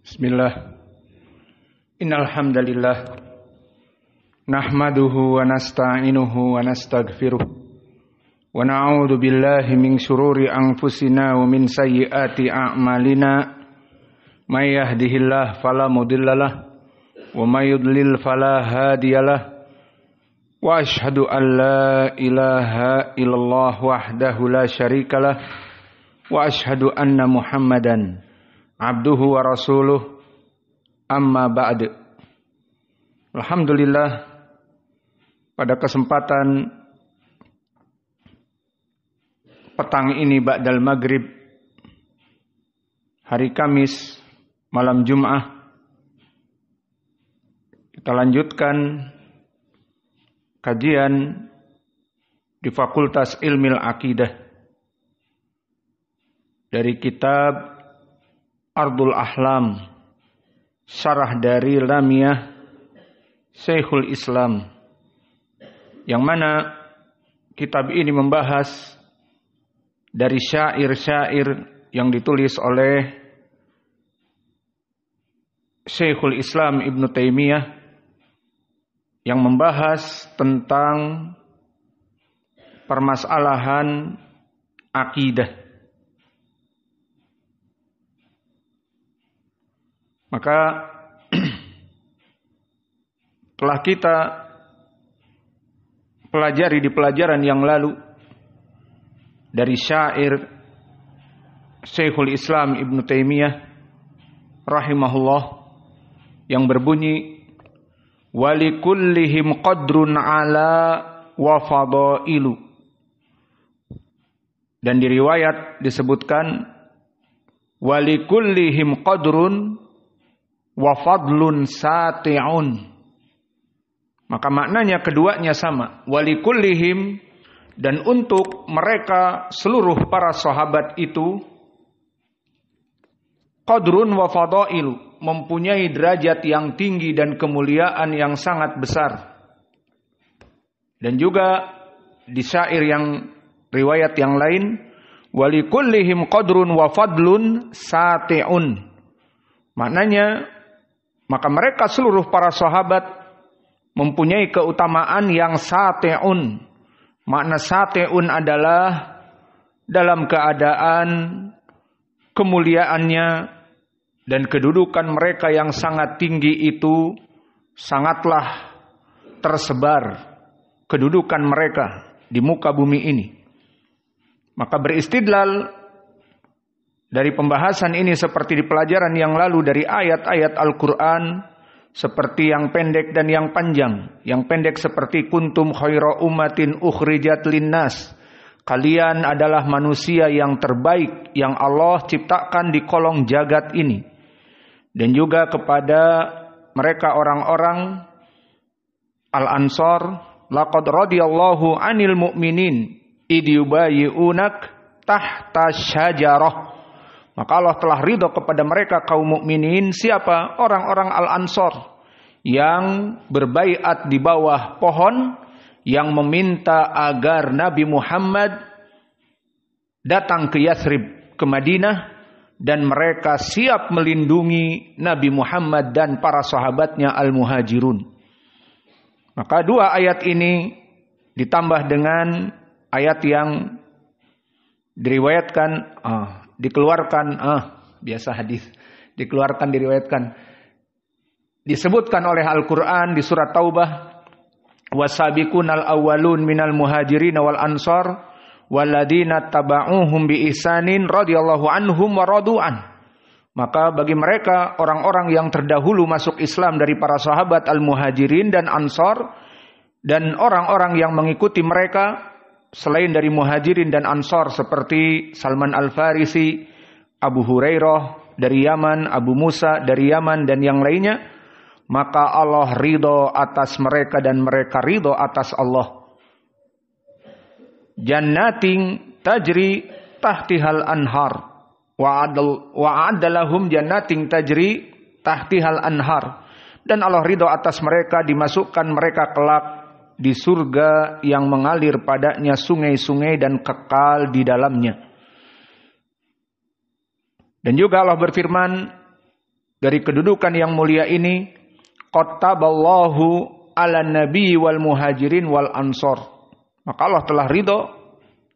Bismillah. Innal hamdalillah nahmaduhu wa nasta'inuhu wa nastaghfiruh wa na'udzu billahi min shururi anfusina wa min sayyiati a'malina may yahdihillahu fala mudhillalah wa may yudlil fala hadiyalah wa asyhadu an la ilaha illallah wahdahu la syarikalah wa asyhadu anna Muhammadan abduhu wa rasuluh, amma ba'd. Alhamdulillah, pada kesempatan petang ini ba'dal maghrib, hari Kamis, malam Jum'ah, kita lanjutkan kajian di Fakultas Ilmil Aqidah dari kitab Ardul Ahlam, syarah dari Lamiyah Syekhul Islam, yang mana kitab ini membahas dari syair-syair yang ditulis oleh Syekhul Islam Ibn Taimiyah yang membahas tentang permasalahan akidah. Maka telah kita pelajari di pelajaran yang lalu dari syair Syekhul Islam Ibn Taimiyah rahimahullah yang berbunyi walikullihim qadrun ala wa fadailu, dan di riwayat disebutkan walikullihim qadrun wa fadlun sati'un. Maka maknanya keduanya sama, walikullihim, dan untuk mereka seluruh para sahabat itu qadrun wa fadailu, mempunyai derajat yang tinggi dan kemuliaan yang sangat besar. Dan juga di syair yang riwayat yang lain walikullihim qadrun wa fadlun sati'un, maknanya maka mereka seluruh para sahabat mempunyai keutamaan yang sati'un. Makna sati'un adalah dalam keadaan kemuliaannya dan kedudukan mereka yang sangat tinggi itu sangatlah tersebar kedudukan mereka di muka bumi ini. Maka beristidlal dari pembahasan ini seperti di pelajaran yang lalu dari ayat-ayat Al-Quran, seperti yang pendek dan yang panjang. Yang pendek seperti kuntum khaira ummatin ukhrijat linnas, kalian adalah manusia yang terbaik yang Allah ciptakan di kolong jagat ini. Dan juga kepada mereka orang-orang Al-Ansar, laqad radiyallahu anil mu'minin idh yubayyi'unak tahta syajarah. Maka Allah telah ridho kepada mereka kaum mukminin. Siapa? Orang-orang Al-Ansar yang berbaiat di bawah pohon, yang meminta agar Nabi Muhammad datang ke Yathrib, ke Madinah, dan mereka siap melindungi Nabi Muhammad dan para sahabatnya Al-Muhajirun. Maka dua ayat ini ditambah dengan ayat yang diriwayatkan dikeluarkan, biasa hadis, dikeluarkan, diriwayatkan, disebutkan oleh Al-Quran di surat Taubah, wasabiqunal awwalun minal muhajirin wal ansar walladina taba'uhum bi ihsanin radhiyallahu anhum wa radu'an. Maka bagi mereka orang-orang yang terdahulu masuk Islam dari para sahabat al-muhajirin dan ansar, dan orang-orang yang mengikuti mereka selain dari muhajirin dan ansar seperti Salman Al-Farisi, Abu Hurairah dari Yaman, Abu Musa dari Yaman, dan yang lainnya, maka Allah ridho atas mereka dan mereka ridho atas Allah. Jannatin tajri tahtihal anhar wa'adalahum jannatin tajri tahtihal anhar, dan Allah ridho atas mereka, dimasukkan mereka kelak di surga yang mengalir padanya sungai-sungai dan kekal di dalamnya. Dan juga Allah berfirman, dari kedudukan yang mulia ini, qattaballahu ala nabi wal muhajirin wal ansor. Maka Allah telah ridho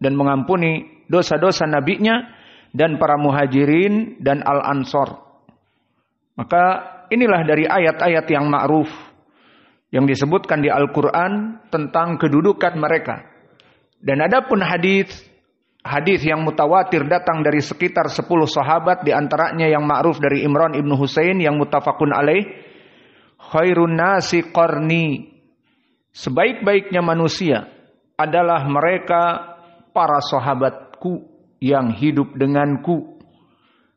dan mengampuni dosa-dosa nabinya dan para muhajirin dan al-ansor. Maka inilah dari ayat-ayat yang ma'ruf yang disebutkan di Al-Quran tentang kedudukan mereka. Dan adapun hadis yang mutawatir datang dari sekitar 10 sahabat, di antaranya yang ma'ruf dari Imran ibnu Husain yang muttafaqun alaih, khairun nasi qarni, sebaik-baiknya manusia adalah mereka para sahabatku yang hidup denganku.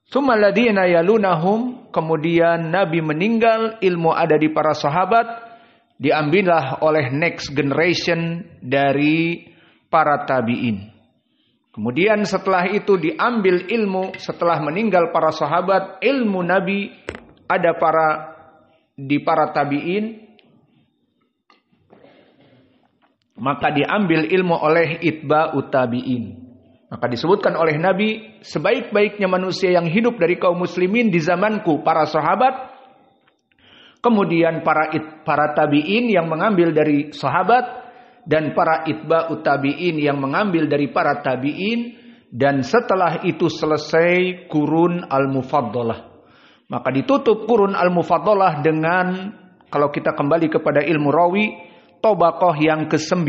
Tsumma alladziina yalunahum, kemudian Nabi meninggal, ilmu ada di para sahabat, diambillah oleh next generation dari para tabi'in. Kemudian setelah itu diambil ilmu, setelah meninggal para sahabat, ilmu Nabi ada di para tabi'in, maka diambil ilmu oleh itba'ut tabi'in. Maka disebutkan oleh Nabi, sebaik-baiknya manusia yang hidup dari kaum muslimin di zamanku para sahabat, kemudian para tabi'in yang mengambil dari sahabat, dan para itba'ut tabi'in yang mengambil dari para tabi'in, dan setelah itu selesai kurun al-mufaddalah. Maka ditutup kurun al-mufaddalah dengan, kalau kita kembali kepada ilmu rawi, tabaqah yang ke-9.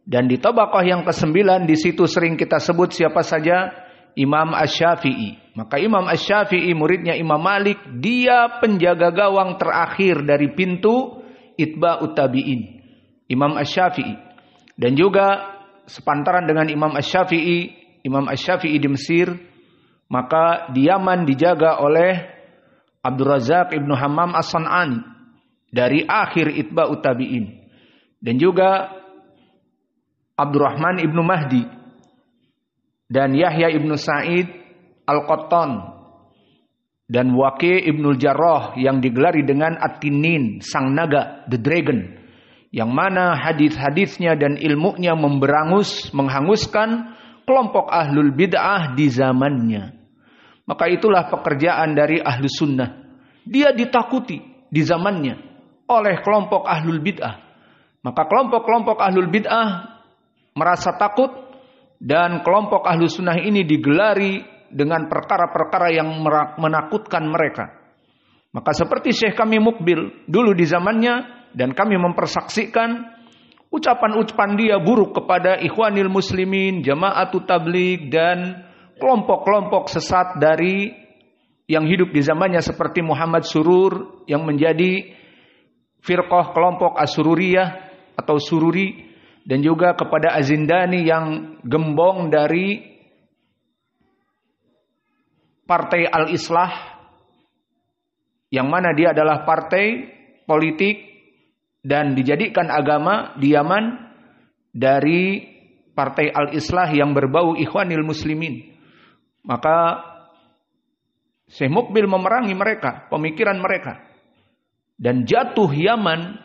Dan di tabaqah yang ke-9 di situ sering kita sebut siapa saja? Imam Asy-Syafi'i. Maka Imam Asy-Syafi'i muridnya Imam Malik, dia penjaga gawang terakhir dari pintu itba'ut tabi'in. Imam Asy-Syafi'i. Dan juga sepantaran dengan Imam Asy-Syafi'i di Mesir, maka di Yaman dijaga oleh Abdul Razak ibnu Hammam As-San'ani dari akhir itba'ut tabi'in. Dan juga Abdurrahman ibnu Mahdi dan Yahya ibnu Sa'id Al-Qattan dan Waqi' ibnu Jarrah yang digelari dengan At-Tinin, sang naga, the dragon, yang mana hadis-hadisnya dan ilmunya memberangus, menghanguskan kelompok ahlul bid'ah di zamannya. Maka itulah pekerjaan dari ahlu sunnah. Dia ditakuti di zamannya oleh kelompok ahlul bid'ah. Maka kelompok-kelompok ahlul bid'ah merasa takut, dan kelompok ahlu sunnah ini digelari dengan perkara-perkara yang menakutkan mereka. Maka seperti Syekh kami Mukbil dulu di zamannya, dan kami mempersaksikan ucapan-ucapan dia buruk kepada ikhwanil muslimin, Jama'atut Tabligh, dan kelompok-kelompok sesat dari yang hidup di zamannya seperti Muhammad Surur yang menjadi firqah kelompok Asururiyah atau Sururi, dan juga kepada Azindani yang gembong dari Partai Al-Islah, yang mana dia adalah partai politik dan dijadikan agama di Yaman dari Partai Al-Islah yang berbau ikhwanil muslimin. Maka Syekh Mukbil memerangi mereka, pemikiran mereka. Dan jatuh Yaman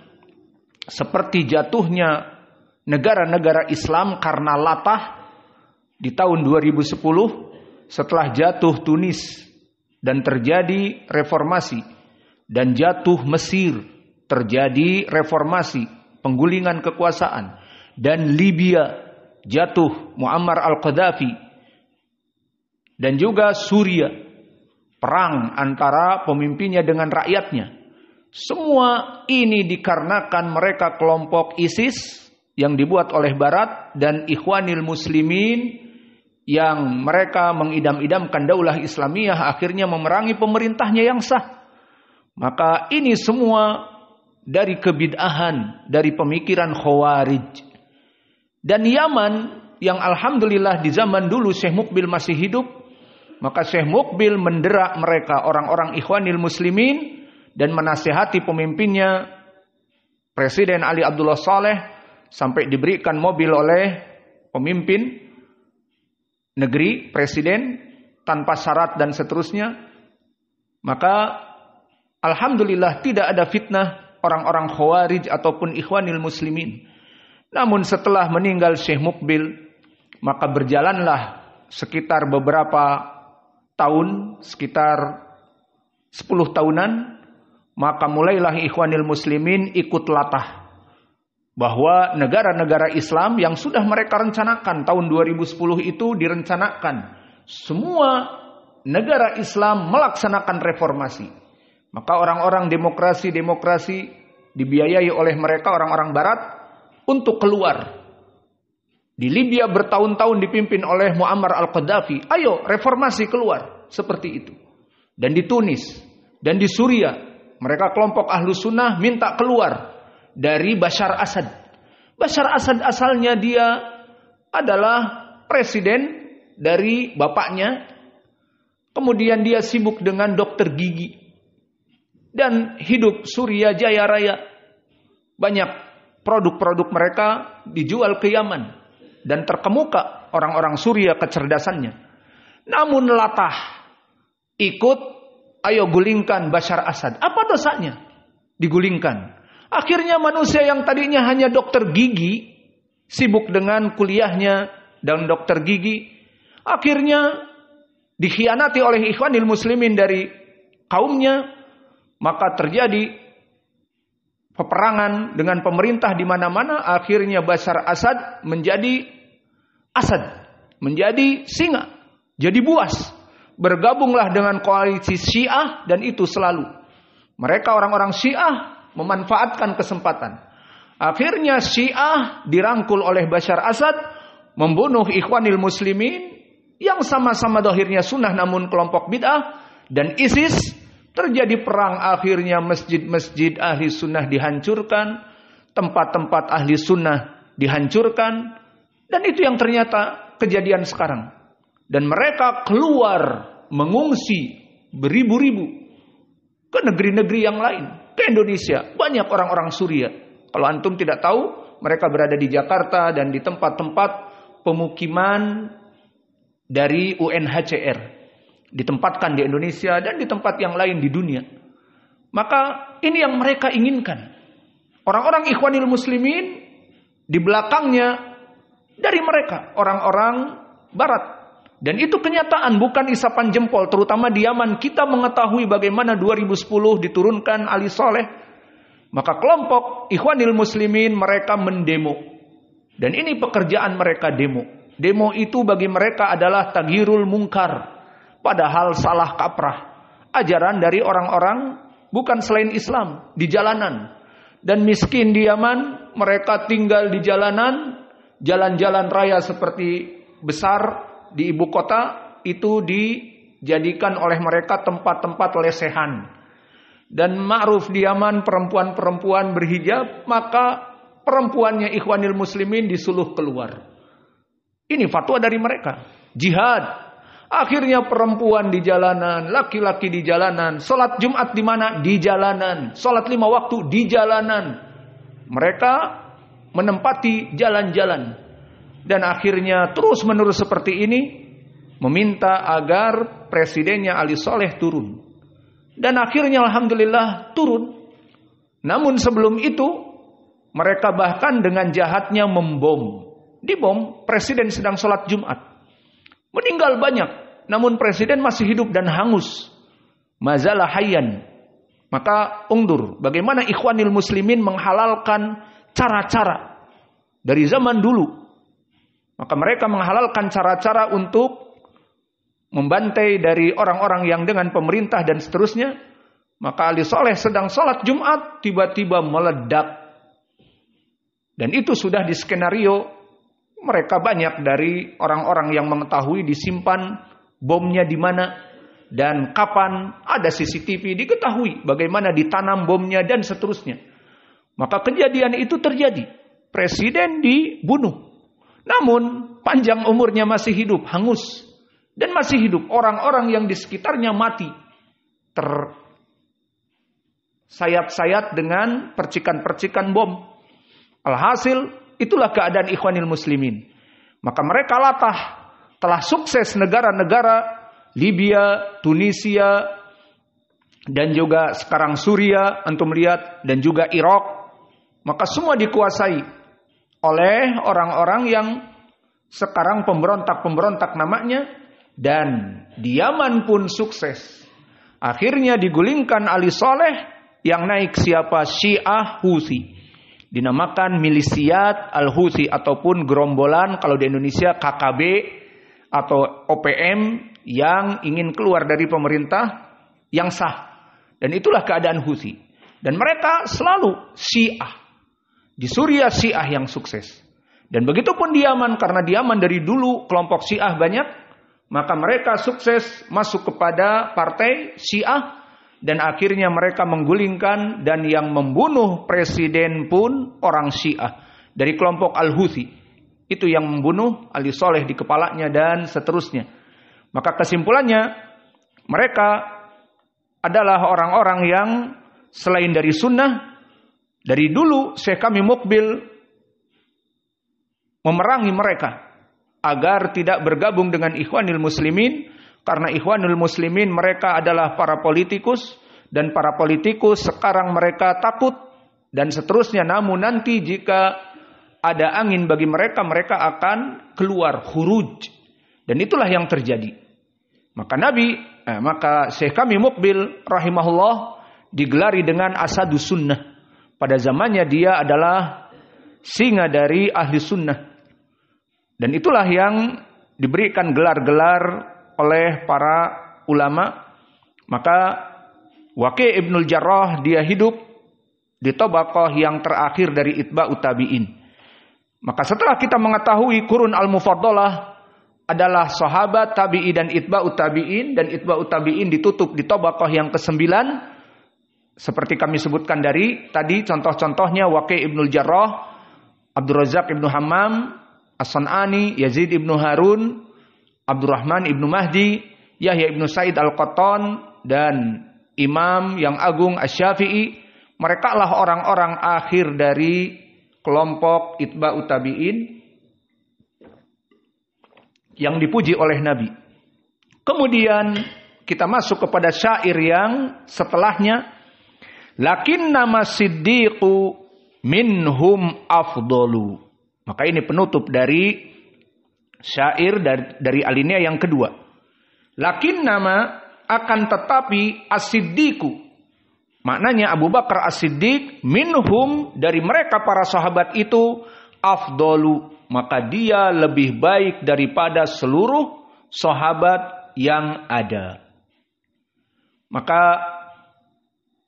seperti jatuhnya negara-negara Islam karena latah di tahun 2010 setelah jatuh Tunis dan terjadi reformasi, dan jatuh Mesir terjadi reformasi, penggulingan kekuasaan, dan Libya jatuh Muammar al-Qaddafi, dan juga Suriah perang antara pemimpinnya dengan rakyatnya. Semua ini dikarenakan mereka kelompok ISIS yang dibuat oleh Barat dan ikhwanil muslimin yang mereka mengidam-idamkan daulah Islamiyah, akhirnya memerangi pemerintahnya yang sah. Maka ini semua dari kebid'ahan, dari pemikiran Khawarij. Dan Yaman yang alhamdulillah di zaman dulu Syekh Mukbil masih hidup, maka Syekh Mukbil menderak mereka, orang-orang ikhwanil muslimin, dan menasihati pemimpinnya Presiden Ali Abdullah Saleh, sampai diberikan mobil oleh pemimpin negeri, presiden, tanpa syarat dan seterusnya. Maka alhamdulillah tidak ada fitnah orang-orang Khawarij ataupun ikhwanil muslimin. Namun setelah meninggal Syekh Mukbil, maka berjalanlah sekitar beberapa tahun, sekitar 10 tahunan, maka mulailah Ikhwanil Muslimin ikut latah bahwa negara-negara Islam yang sudah mereka rencanakan tahun 2010 itu direncanakan semua negara Islam melaksanakan reformasi. Maka orang-orang demokrasi dibiayai oleh mereka orang-orang barat untuk keluar. Di Libya bertahun-tahun dipimpin oleh Muammar al-Qaddafi. Ayo reformasi keluar. Seperti itu. Dan di Tunis. Dan di Suriah. Mereka kelompok Ahlus Sunnah minta keluar dari Bashar Assad. Bashar Assad asalnya dia adalah presiden dari bapaknya. Kemudian dia sibuk dengan dokter gigi. Dan hidup Suriah jaya raya. Banyak produk-produk mereka dijual ke Yaman. Dan terkemuka orang-orang Suriah kecerdasannya. Namun latah. Ikut, ayo gulingkan Bashar Assad. Apa dosanya? Digulingkan. Akhirnya manusia yang tadinya hanya dokter gigi. Sibuk dengan kuliahnya dan dokter gigi. Akhirnya dikhianati oleh Ikhwanil Muslimin dari kaumnya. Maka terjadi peperangan dengan pemerintah di mana-mana. Akhirnya Bashar Assad menjadi Asad. Menjadi singa. Jadi buas. Bergabunglah dengan koalisi Syiah. Dan itu selalu. Mereka orang-orang Syiah memanfaatkan kesempatan. Akhirnya Syiah dirangkul oleh Bashar Assad. Membunuh Ikhwanil Muslimin. Yang sama-sama dohirnya sunnah namun kelompok bid'ah. Dan ISIS. Terjadi perang, akhirnya masjid-masjid ahli sunnah dihancurkan, tempat-tempat ahli sunnah dihancurkan, dan itu yang ternyata kejadian sekarang. Dan mereka keluar mengungsi beribu-ribu ke negeri-negeri yang lain, ke Indonesia. Banyak orang-orang Suriah. Kalau antum tidak tahu, mereka berada di Jakarta dan di tempat-tempat pemukiman dari UNHCR. Ditempatkan di Indonesia dan di tempat yang lain di dunia. Maka ini yang mereka inginkan. Orang-orang Ikhwanil Muslimin di belakangnya dari mereka, orang-orang barat. Dan itu kenyataan, bukan isapan jempol. Terutama di Yaman kita mengetahui bagaimana 2010 diturunkan Ali Soleh. Maka kelompok Ikhwanil Muslimin mereka mendemo. Dan ini pekerjaan mereka demo. Demo itu bagi mereka adalah taghyirul munkar. Padahal salah kaprah. Ajaran dari orang-orang bukan selain Islam. Di jalanan. Dan miskin di Yaman. Mereka tinggal di jalanan. Jalan-jalan raya seperti besar di ibu kota. Itu dijadikan oleh mereka tempat-tempat lesehan. Dan ma'ruf di Yaman perempuan-perempuan berhijab. Maka perempuannya Ikhwanil Muslimin disuluh keluar. Ini fatwa dari mereka. Jihad. Akhirnya perempuan di jalanan, laki-laki di jalanan, sholat Jumat di mana? Di jalanan, sholat 5 waktu di jalanan. Mereka menempati jalan-jalan. Dan akhirnya terus menerus seperti ini, meminta agar presidennya Ali Soleh turun. Dan akhirnya alhamdulillah turun. Namun sebelum itu, mereka bahkan dengan jahatnya membom. Dibom, presiden sedang sholat Jumat. Meninggal banyak, namun presiden masih hidup dan hangus. Mazalah hayyan. Maka undur, bagaimana Ikhwanil Muslimin menghalalkan cara-cara dari zaman dulu. Maka mereka menghalalkan cara-cara untuk membantai dari orang-orang yang dengan pemerintah dan seterusnya. Maka Ali Soleh sedang sholat Jumat, tiba-tiba meledak. Dan itu sudah di skenario. Mereka banyak dari orang-orang yang mengetahui disimpan bomnya di mana dan kapan, ada CCTV diketahui bagaimana ditanam bomnya dan seterusnya. Maka kejadian itu terjadi. Presiden dibunuh. Namun panjang umurnya masih hidup, hangus dan masih hidup. Orang-orang yang di sekitarnya mati. Tersayat-sayat dengan percikan-percikan bom. Alhasil itulah keadaan Ikhwanil Muslimin. Maka mereka latah. Telah sukses negara-negara Libya, Tunisia, dan juga sekarang Suriah, antum lihat, dan juga Irak. Maka semua dikuasai oleh orang-orang yang sekarang pemberontak-pemberontak namanya. Dan di Yaman pun sukses. Akhirnya digulingkan Ali Soleh, yang naik siapa? Syiah Houthi. Dinamakan milisiat Al-Houthi ataupun gerombolan kalau di Indonesia KKB atau OPM yang ingin keluar dari pemerintah yang sah. Dan itulah keadaan Houthi. Dan mereka selalu Syiah. Di Suriah Syiah yang sukses. Dan begitu pun di Yaman, karena di Yaman dari dulu kelompok Syiah banyak, maka mereka sukses masuk kepada partai Syiah dan akhirnya mereka menggulingkan, dan yang membunuh presiden pun orang Syiah dari kelompok Al-Houthi. Itu yang membunuh Ali Soleh di kepalanya dan seterusnya. Maka kesimpulannya, mereka adalah orang-orang yang selain dari sunnah, dari dulu Syekh kami Mukbil memerangi mereka agar tidak bergabung dengan Ikhwanul Muslimin, karena Ikhwanul Muslimin mereka adalah para politikus, dan para politikus sekarang mereka takut dan seterusnya. Namun nanti jika ada angin bagi mereka, mereka akan keluar khuruj, dan itulah yang terjadi. Maka Syekh kami Mukbil rahimahullah digelari dengan Asadus Sunnah. Pada zamannya dia adalah singa dari ahli sunnah. Dan itulah yang diberikan gelar-gelar oleh para ulama. Maka Waqi' Ibnul Jarrah dia hidup di tabaqah yang terakhir dari itba'ut tabi'in. Maka setelah kita mengetahui Qurun al-Mufaddalah adalah sahabat, tabi'i dan itba'ut tabi'in, dan itba'ut tabi'in ditutup di tabaqah yang ke-9, seperti kami sebutkan dari tadi contoh-contohnya Waqi' Ibnul Jarrah, Abdul Razak Ibnu Hammam, As-San'ani, Yazid Ibnu Harun, Abdurrahman Ibnu Mahdi, Yahya Ibnu Sa'id Al-Qattan, dan Imam yang agung Asy-Syafi'i. Mereka lah orang-orang akhir dari kelompok itba'ut tabi'in yang dipuji oleh Nabi. Kemudian kita masuk kepada syair yang setelahnya. Lakinna masiddiqu minhum afdalu. Maka ini penutup dari syair dari alinea yang kedua. Lakin nama akan tetapi as-siddiqu. Maknanya Abu Bakar as-Siddiq minhum dari mereka para sahabat itu afdalu. Maka dia lebih baik daripada seluruh sahabat yang ada. Maka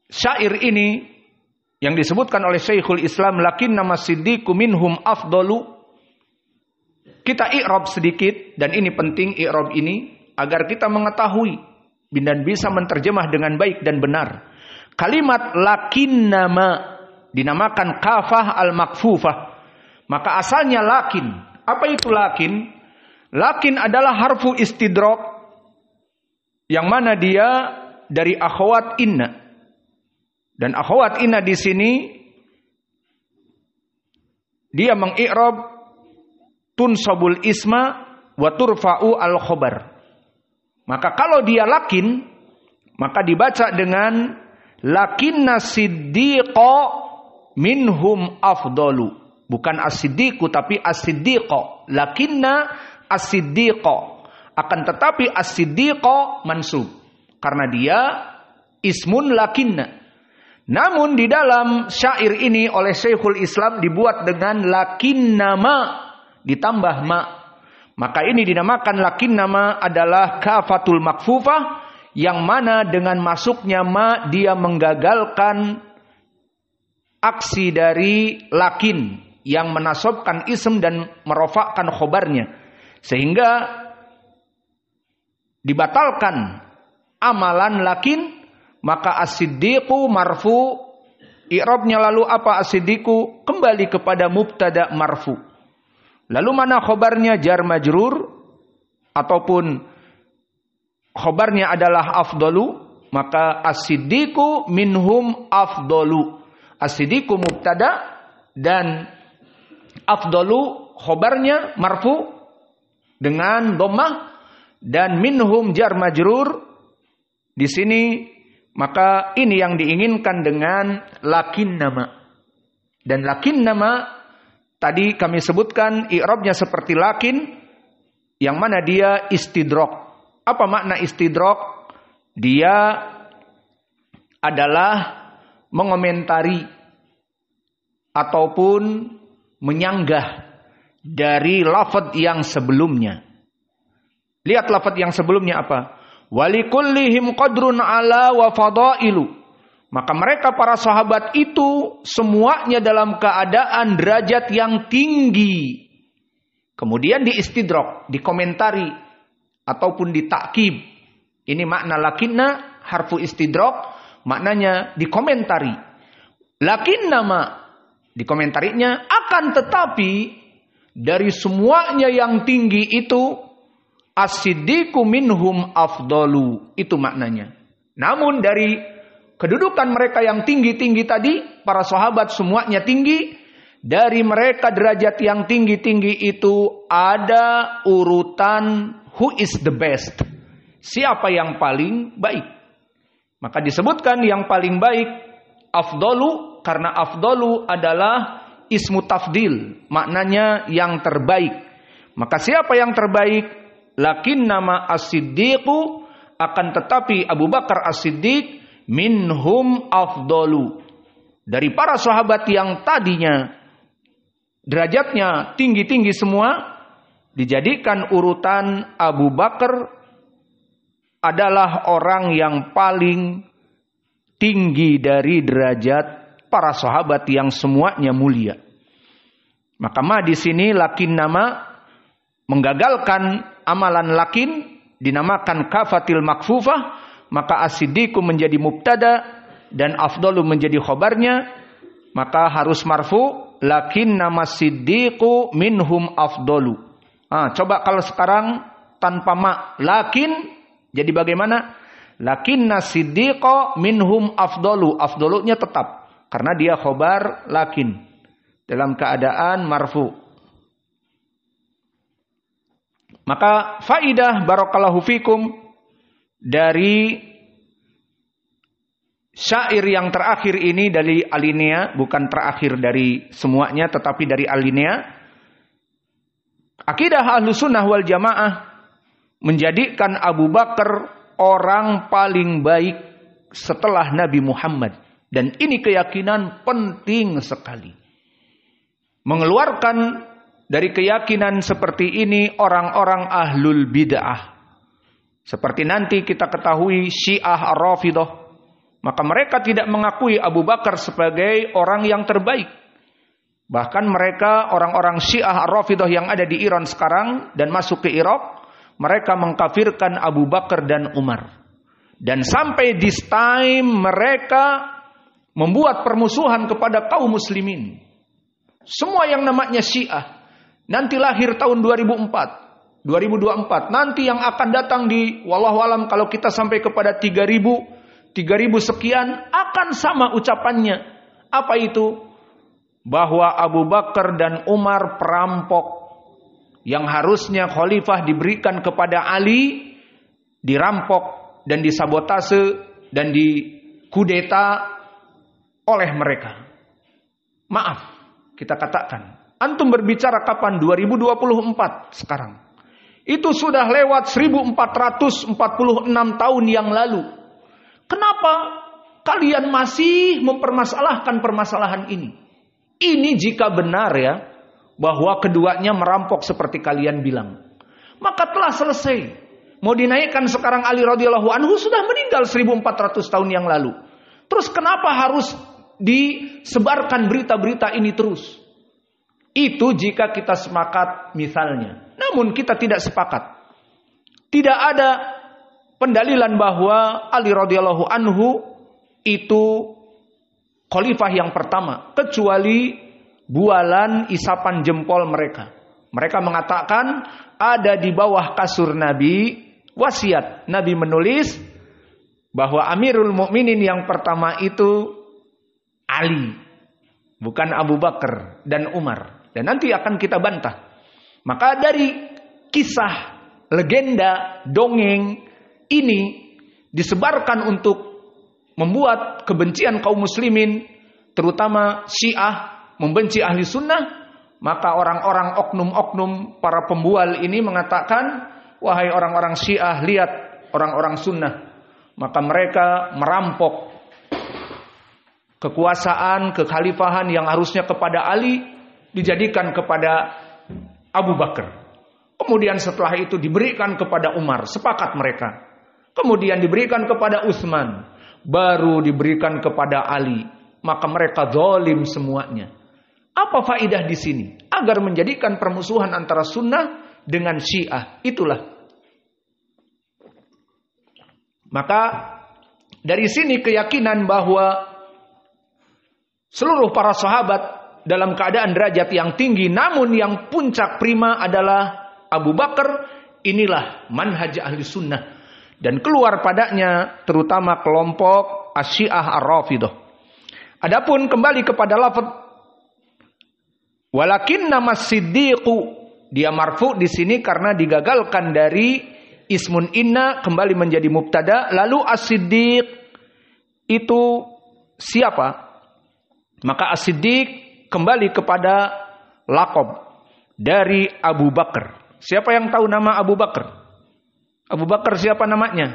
syair ini yang disebutkan oleh Syekhul Islam, lakin nama siddiqu minhum afdalu. Kita i'rab sedikit, dan ini penting i'rab ini agar kita mengetahui dan bisa menerjemah dengan baik dan benar. Kalimat lakin nama dinamakan kafah al-makfufah. Maka asalnya lakin. Apa itu lakin? Lakin adalah harfu istidrak, yang mana dia dari akhwat inna. Dan akhwat inna di sini dia mengi'rab tunsabul isma wa turfa'u al khobar. Maka kalau dia lakin, maka dibaca dengan lakinna siddiqa minhum afdalu. Bukan as-siddiqu tapi as-siddiqa. Lakinna as-siddiqa. Akan tetapi as-siddiqa mansub, karena dia ismun lakinna. Namun di dalam syair ini oleh Syekhul Islam dibuat dengan lakin nama ditambah ma. Maka ini dinamakan lakin nama adalah kafatul makfufah, yang mana dengan masuknya ma dia menggagalkan aksi dari lakin yang menasobkan ism dan merofakkan khobarnya, sehingga dibatalkan amalan lakin. Maka as-siddiqu marfu, i'rabnya lalu apa as-siddiqu? Kembali kepada mubtada marfu. Lalu mana khobarnya? Jar majrur, ataupun khobarnya adalah afdalu. Maka as-siddiqu minhum afdalu. As-siddiqu mubtada dan afdalu khobarnya marfu dengan dhammah, dan minhum jar majrur di sini. Maka ini yang diinginkan dengan lakin nama. Dan lakin nama tadi kami sebutkan i'rabnya seperti lakin, yang mana dia istidrak. Apa makna istidrak? Dia adalah mengomentari ataupun menyanggah dari lafaz yang sebelumnya. Lihat lafaz yang sebelumnya apa? Walikullihim qadrun ala wa fadailu. Maka mereka para sahabat itu semuanya dalam keadaan derajat yang tinggi. Kemudian diistidrak, dikomentari ataupun ditakkib. Ini makna lakinna, harfu istidrak, maknanya dikomentari. Lakinna ma, dikomentarinya akan tetapi dari semuanya yang tinggi itu as-siddiqu minhum afdalu. Itu maknanya. Namun dari kedudukan mereka yang tinggi-tinggi tadi, para sahabat semuanya tinggi. Dari mereka derajat yang tinggi-tinggi itu ada urutan who is the best. Siapa yang paling baik. Maka disebutkan yang paling baik afdalu, karena afdalu adalah ismu tafdil. Maknanya yang terbaik. Maka siapa yang terbaik? Lakin nama as-siddiqu, akan tetapi Abu Bakar as-Siddiq minhum afdalu. Dari para sahabat yang tadinya derajatnya tinggi-tinggi semua, dijadikan urutan Abu Bakar adalah orang yang paling tinggi dari derajat para sahabat yang semuanya mulia. Maka di sini lakin nama menggagalkan amalan lakin, dinamakan kafatil makfufah. Maka as-siddiqu menjadi mubtada dan afdalu menjadi khobarnya. Maka harus marfu, lakin nama siddiqu minhum afdalu. Coba kalau sekarang tanpa ma, lakin jadi bagaimana? Lakinna siddiqa minhum afdalu. Afdalunya tetap karena dia khobar lakin dalam keadaan marfu. Maka faidah barakallahu fikum dari syair yang terakhir ini dari alinea, bukan terakhir dari semuanya tetapi dari alinea. Akidah Ahlussunnah wal Jamaah menjadikan Abu Bakar orang paling baik setelah Nabi Muhammad, dan ini keyakinan penting sekali. Mengeluarkan dari keyakinan seperti ini orang-orang ahlul bid'ah. Seperti nanti kita ketahui Syiah Ar-Rafidah, maka mereka tidak mengakui Abu Bakar sebagai orang yang terbaik. Bahkan mereka orang-orang Syiah Ar-Rafidah yang ada di Iran sekarang dan masuk ke Irak, mereka mengkafirkan Abu Bakar dan Umar. Dan sampai this time mereka membuat permusuhan kepada kaum muslimin. Semua yang namanya Syiah nanti lahir tahun 2024. 2024 nanti yang akan datang di wallahualam kalau kita sampai kepada 3000 sekian akan sama ucapannya. Apa itu? Bahwa Abu Bakar dan Umar perampok yang harusnya khalifah diberikan kepada Ali, dirampok dan disabotase dan dikudeta oleh mereka. Maaf, kita katakan, antum berbicara kapan? 2024 sekarang. Itu sudah lewat 1446 tahun yang lalu. Kenapa kalian masih mempermasalahkan permasalahan ini? Ini jika benar ya, bahwa keduanya merampok seperti kalian bilang. Maka telah selesai. Mau dinaikkan sekarang Ali radhiyallahu anhu sudah meninggal 1400 tahun yang lalu. Terus kenapa harus disebarkan berita-berita ini terus? Itu jika kita sepakat misalnya. Namun kita tidak sepakat. Tidak ada pendalilan bahwa Ali radhiyallahu anhu itu khalifah yang pertama, kecuali bualan isapan jempol mereka. Mereka mengatakan ada di bawah kasur Nabi wasiat. Nabi menulis bahwa Amirul Mukminin yang pertama itu Ali, bukan Abu Bakar dan Umar. Dan nanti akan kita bantah. Maka dari kisah, legenda, dongeng ini disebarkan untuk membuat kebencian kaum muslimin, terutama Syiah, membenci ahli sunnah. Maka orang-orang oknum-oknum para pembual ini mengatakan, wahai orang-orang Syiah, lihat orang-orang sunnah. Maka mereka merampok kekuasaan, kekhalifahan yang harusnya kepada Ali dijadikan kepada Abu Bakar. Kemudian setelah itu diberikan kepada Umar, sepakat mereka. Kemudian diberikan kepada Utsman, baru diberikan kepada Ali. Maka mereka zalim semuanya. Apa faidah di sini? Agar menjadikan permusuhan antara sunnah dengan Syiah. Itulah. Maka dari sini keyakinan bahwa seluruh para sahabat dalam keadaan derajat yang tinggi, namun yang puncak prima adalah Abu Bakar. Inilah manhaj ahli sunnah. Dan keluar padanya terutama kelompok Asy-Syiah Ar-Rafidhah. Adapun kembali kepada lafaz walakinna mas-siddiqu, dia marfu di sini karena digagalkan dari ismun inna kembali menjadi mubtada. Lalu as-siddiq itu siapa? Maka as-siddiq kembali kepada laqab dari Abu Bakar. Siapa yang tahu nama Abu Bakar? Abu Bakar siapa namanya?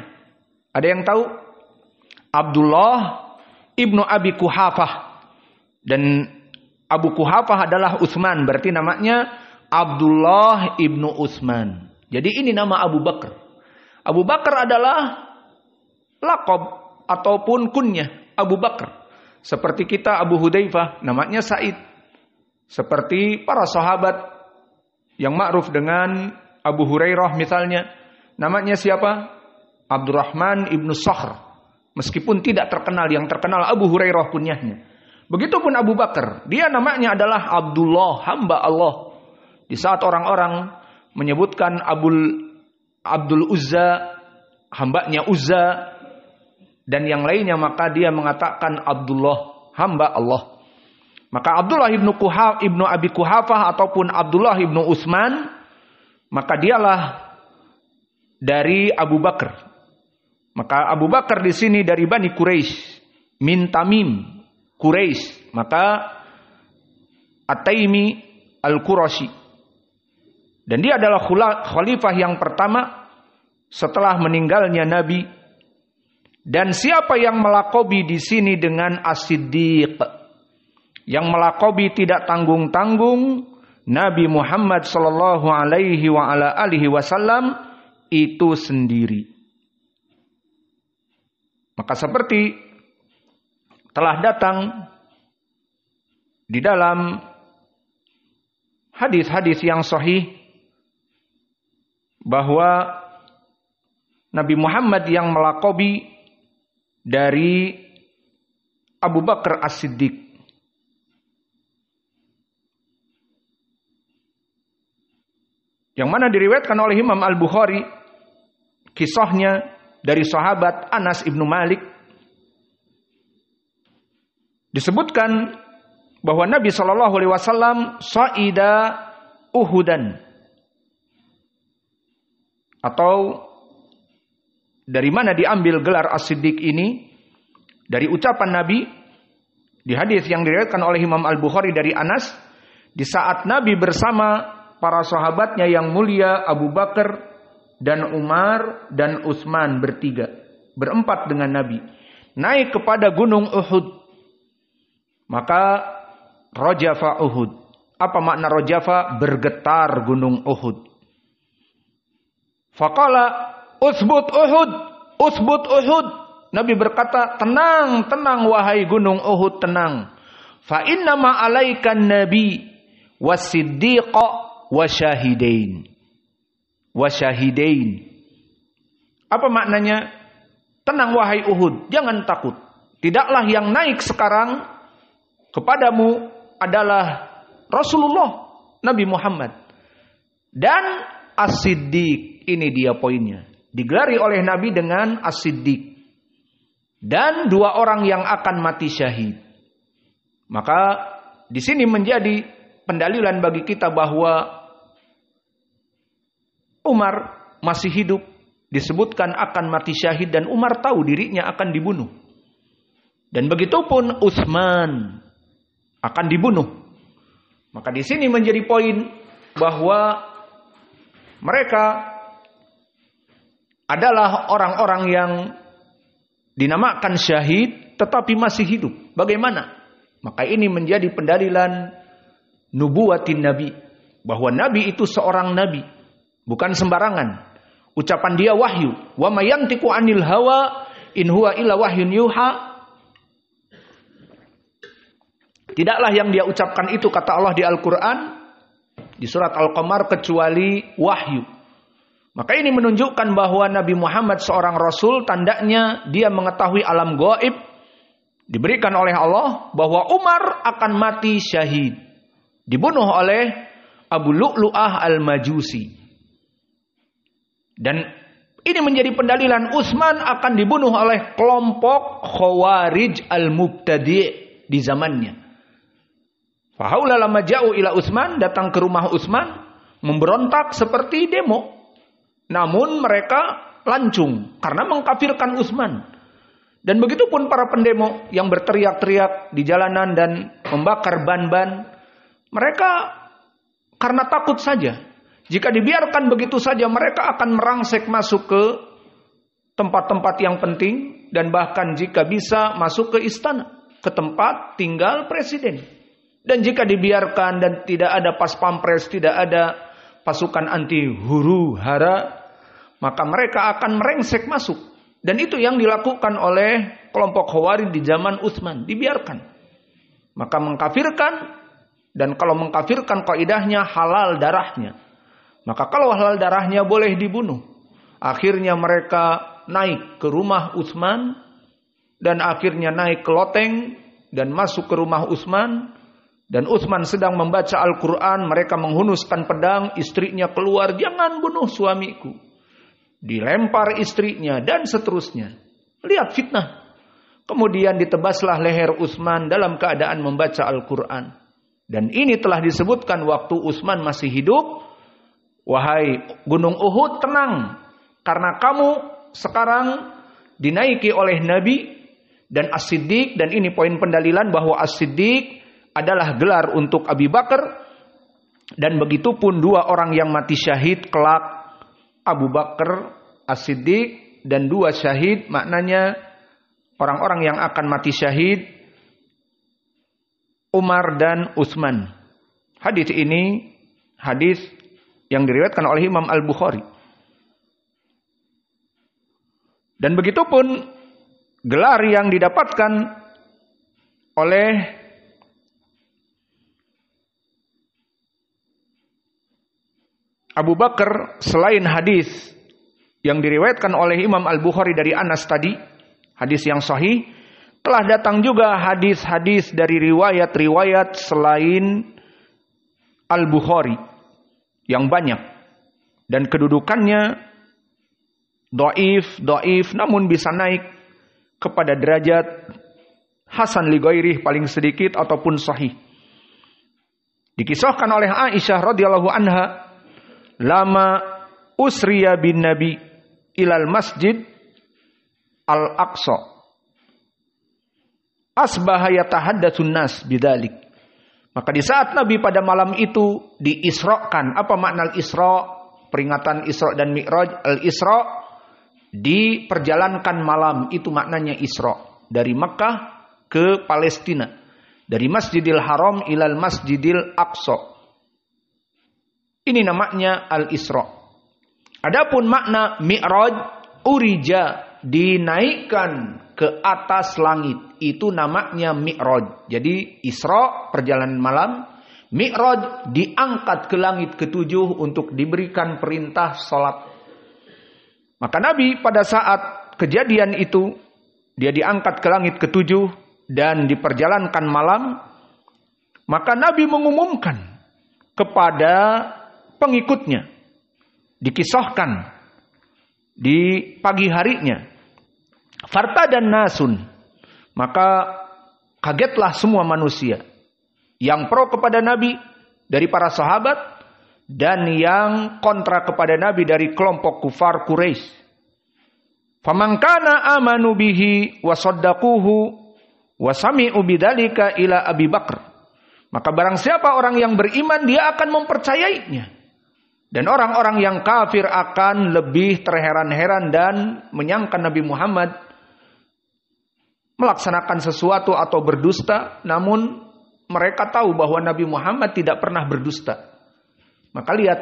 Ada yang tahu? Abdullah ibnu Abi Quhafah. Dan Abu Quhafah adalah Utsman. Berarti namanya Abdullah ibnu Utsman. Jadi ini nama Abu Bakar. Abu Bakar adalah laqab ataupun kunyah Abu Bakar. Seperti kita Abu Hudzaifah, namanya Said. Seperti para sahabat yang ma'ruf dengan Abu Hurairah misalnya. Namanya siapa? Abdurrahman ibnu Sakhr. Meskipun tidak terkenal, yang terkenal Abu Hurairah kunyahnya. Begitupun Abu Bakar. Dia namanya adalah Abdullah, hamba Allah. Di saat orang-orang menyebutkan Abdul Uzza, hambanya Uzza, dan yang lainnya, maka dia mengatakan Abdullah, hamba Allah. Maka Abdullah ibnu Abi Quhafah ataupun Abdullah ibnu Utsman, maka dialah dari Abu Bakar. Maka Abu Bakar di sini dari Bani Quraisy, min Tamim, Quraisy. Maka At-Taimi Al-Qurashi. Dan dia adalah khalifah yang pertama setelah meninggalnya Nabi. Dan siapa yang melakobi di sini dengan As-Siddiq? Yang melakobi tidak tanggung-tanggung Nabi Muhammad sallallahu alaihi wa ala alihi wasallam itu sendiri. Maka seperti telah datang di dalam hadis-hadis yang sahih bahwa Nabi Muhammad yang melakobi dari Abu Bakar As-Siddiq. Yang mana diriwayatkan oleh Imam Al-Bukhari kisahnya dari sahabat Anas ibnu Malik. Disebutkan bahwa Nabi SAW sa'ida Uhudan. Atau dari mana diambil gelar As-Siddiq ini? Dari ucapan Nabi di hadis yang diriwayatkan oleh Imam Al-Bukhari dari Anas, di saat Nabi bersama para sahabatnya yang mulia Abu Bakar dan Umar dan Utsman berempat dengan Nabi, naik kepada gunung Uhud. Maka rajafa Uhud. Apa makna rajafa? Bergetar gunung Uhud. Faqala usbut Uhud, usbut Uhud. Nabi berkata, tenang, tenang wahai gunung Uhud, tenang. Fa inna ma alaikan nabi was-siddiqa wasyahidain. Wasyahidain. Apa maknanya? Tenang wahai Uhud, jangan takut. Tidaklah yang naik sekarang kepadamu adalah Rasulullah Nabi Muhammad dan As-Siddiq. Ini dia poinnya. Digelari oleh Nabi dengan As-Siddiq. Dan dua orang yang akan mati syahid. Maka di sini menjadi pendalilan bagi kita bahwa Umar masih hidup, disebutkan akan mati syahid, dan Umar tahu dirinya akan dibunuh. Dan begitupun Utsman akan dibunuh. Maka di sini menjadi poin bahwa mereka adalah orang-orang yang dinamakan syahid tetapi masih hidup. Bagaimana? Maka ini menjadi pendalilan nubuwatin nabi, bahwa nabi itu seorang nabi, bukan sembarangan. Ucapan dia wahyu. Wa may yantiqu 'anil hawa in huwa illa wahyun yuha. Tidaklah yang dia ucapkan itu, kata Allah di Al-Qur'an di surat Al-Qamar, kecuali wahyu. Maka ini menunjukkan bahwa Nabi Muhammad seorang rasul, tandanya dia mengetahui alam gaib diberikan oleh Allah, bahwa Umar akan mati syahid, dibunuh oleh Abu Lu'lu'ah al-Majusi. Dan ini menjadi pendalilan Utsman akan dibunuh oleh kelompok Khawarij al-Mubtadi' di zamannya. Fahaula lamma ja'u ila Utsman, datang ke rumah Utsman memberontak seperti demo. Namun mereka lancung karena mengkafirkan Utsman. Dan begitu pun para pendemo yang berteriak-teriak di jalanan dan membakar ban-ban, mereka karena takut saja. Jika dibiarkan begitu saja, mereka akan merangsek masuk ke tempat-tempat yang penting, dan bahkan jika bisa masuk ke istana, ke tempat tinggal presiden. Dan jika dibiarkan dan tidak ada pas pampres, tidak ada pasukan anti huru hara, maka mereka akan merengsek masuk. Dan itu yang dilakukan oleh kelompok Khawarij di zaman Utsman, dibiarkan. Maka mengkafirkan, dan kalau mengkafirkan kaidahnya halal darahnya. Maka kalau halal darahnya boleh dibunuh. Akhirnya mereka naik ke rumah Utsman, dan akhirnya naik ke loteng dan masuk ke rumah Utsman. Dan Utsman sedang membaca Al-Quran, mereka menghunuskan pedang, istrinya keluar, jangan bunuh suamiku. Dilempar istrinya dan seterusnya. Lihat fitnah. Kemudian ditebaslah leher Utsman dalam keadaan membaca Al-Quran. Dan ini telah disebutkan waktu Utsman masih hidup. Wahai gunung Uhud, tenang. Karena kamu sekarang dinaiki oleh Nabi dan As-Siddiq. Dan ini poin pendalilan bahwa As-Siddiq adalah gelar untuk Abi Bakar. Dan begitu pun dua orang yang mati syahid kelak, Abu Bakar, As-Siddiq, dan dua syahid, maknanya orang-orang yang akan mati syahid, Umar dan Utsman. Hadis ini hadis yang diriwayatkan oleh Imam Al-Bukhari. Dan begitu pun gelar yang didapatkan oleh Abu Bakar selain hadis yang diriwayatkan oleh Imam Al-Bukhari dari Anas tadi, hadis yang sahih, telah datang juga hadis-hadis dari riwayat-riwayat selain Al-Bukhari yang banyak, dan kedudukannya dhaif, namun bisa naik kepada derajat hasan li ghairih, paling sedikit, ataupun sahih. Dikisahkan oleh Aisyah radhiyallahu anha, lama usriya bin Nabi ilal masjid al-Aqsa, asbaha yatahaddatsun nas bidzalik. Maka di saat Nabi pada malam itu diisrakan. Apa makna al-Isra? Peringatan Isra dan Mi'raj. Al-Isra diperjalankan malam, itu maknanya Isra. Dari Makkah ke Palestina, dari Masjidil Haram ilal Masjidil Aqsa. Ini namanya al-Isra. Adapun makna Mi'raj, urija, dinaikkan ke atas langit, itu namanya Mi'raj. Jadi Isra perjalanan malam, Mi'raj diangkat ke langit ketujuh untuk diberikan perintah salat. Maka Nabi pada saat kejadian itu, dia diangkat ke langit ketujuh dan diperjalankan malam, maka Nabi mengumumkan kepada pengikutnya, dikisahkan di pagi harinya, fartadan nasun, maka kagetlah semua manusia yang pro kepada Nabi dari para sahabat dan yang kontra kepada Nabi dari kelompok kufar Quraisy. Faman kana amanu bihi wa saddaquhu wa sami'u bidzalika ila Abi Bakar. Maka barang siapa orang yang beriman, dia akan mempercayainya. Dan orang-orang yang kafir akan lebih terheran-heran dan menyangka Nabi Muhammad melaksanakan sesuatu atau berdusta, namun mereka tahu bahwa Nabi Muhammad tidak pernah berdusta. Maka lihat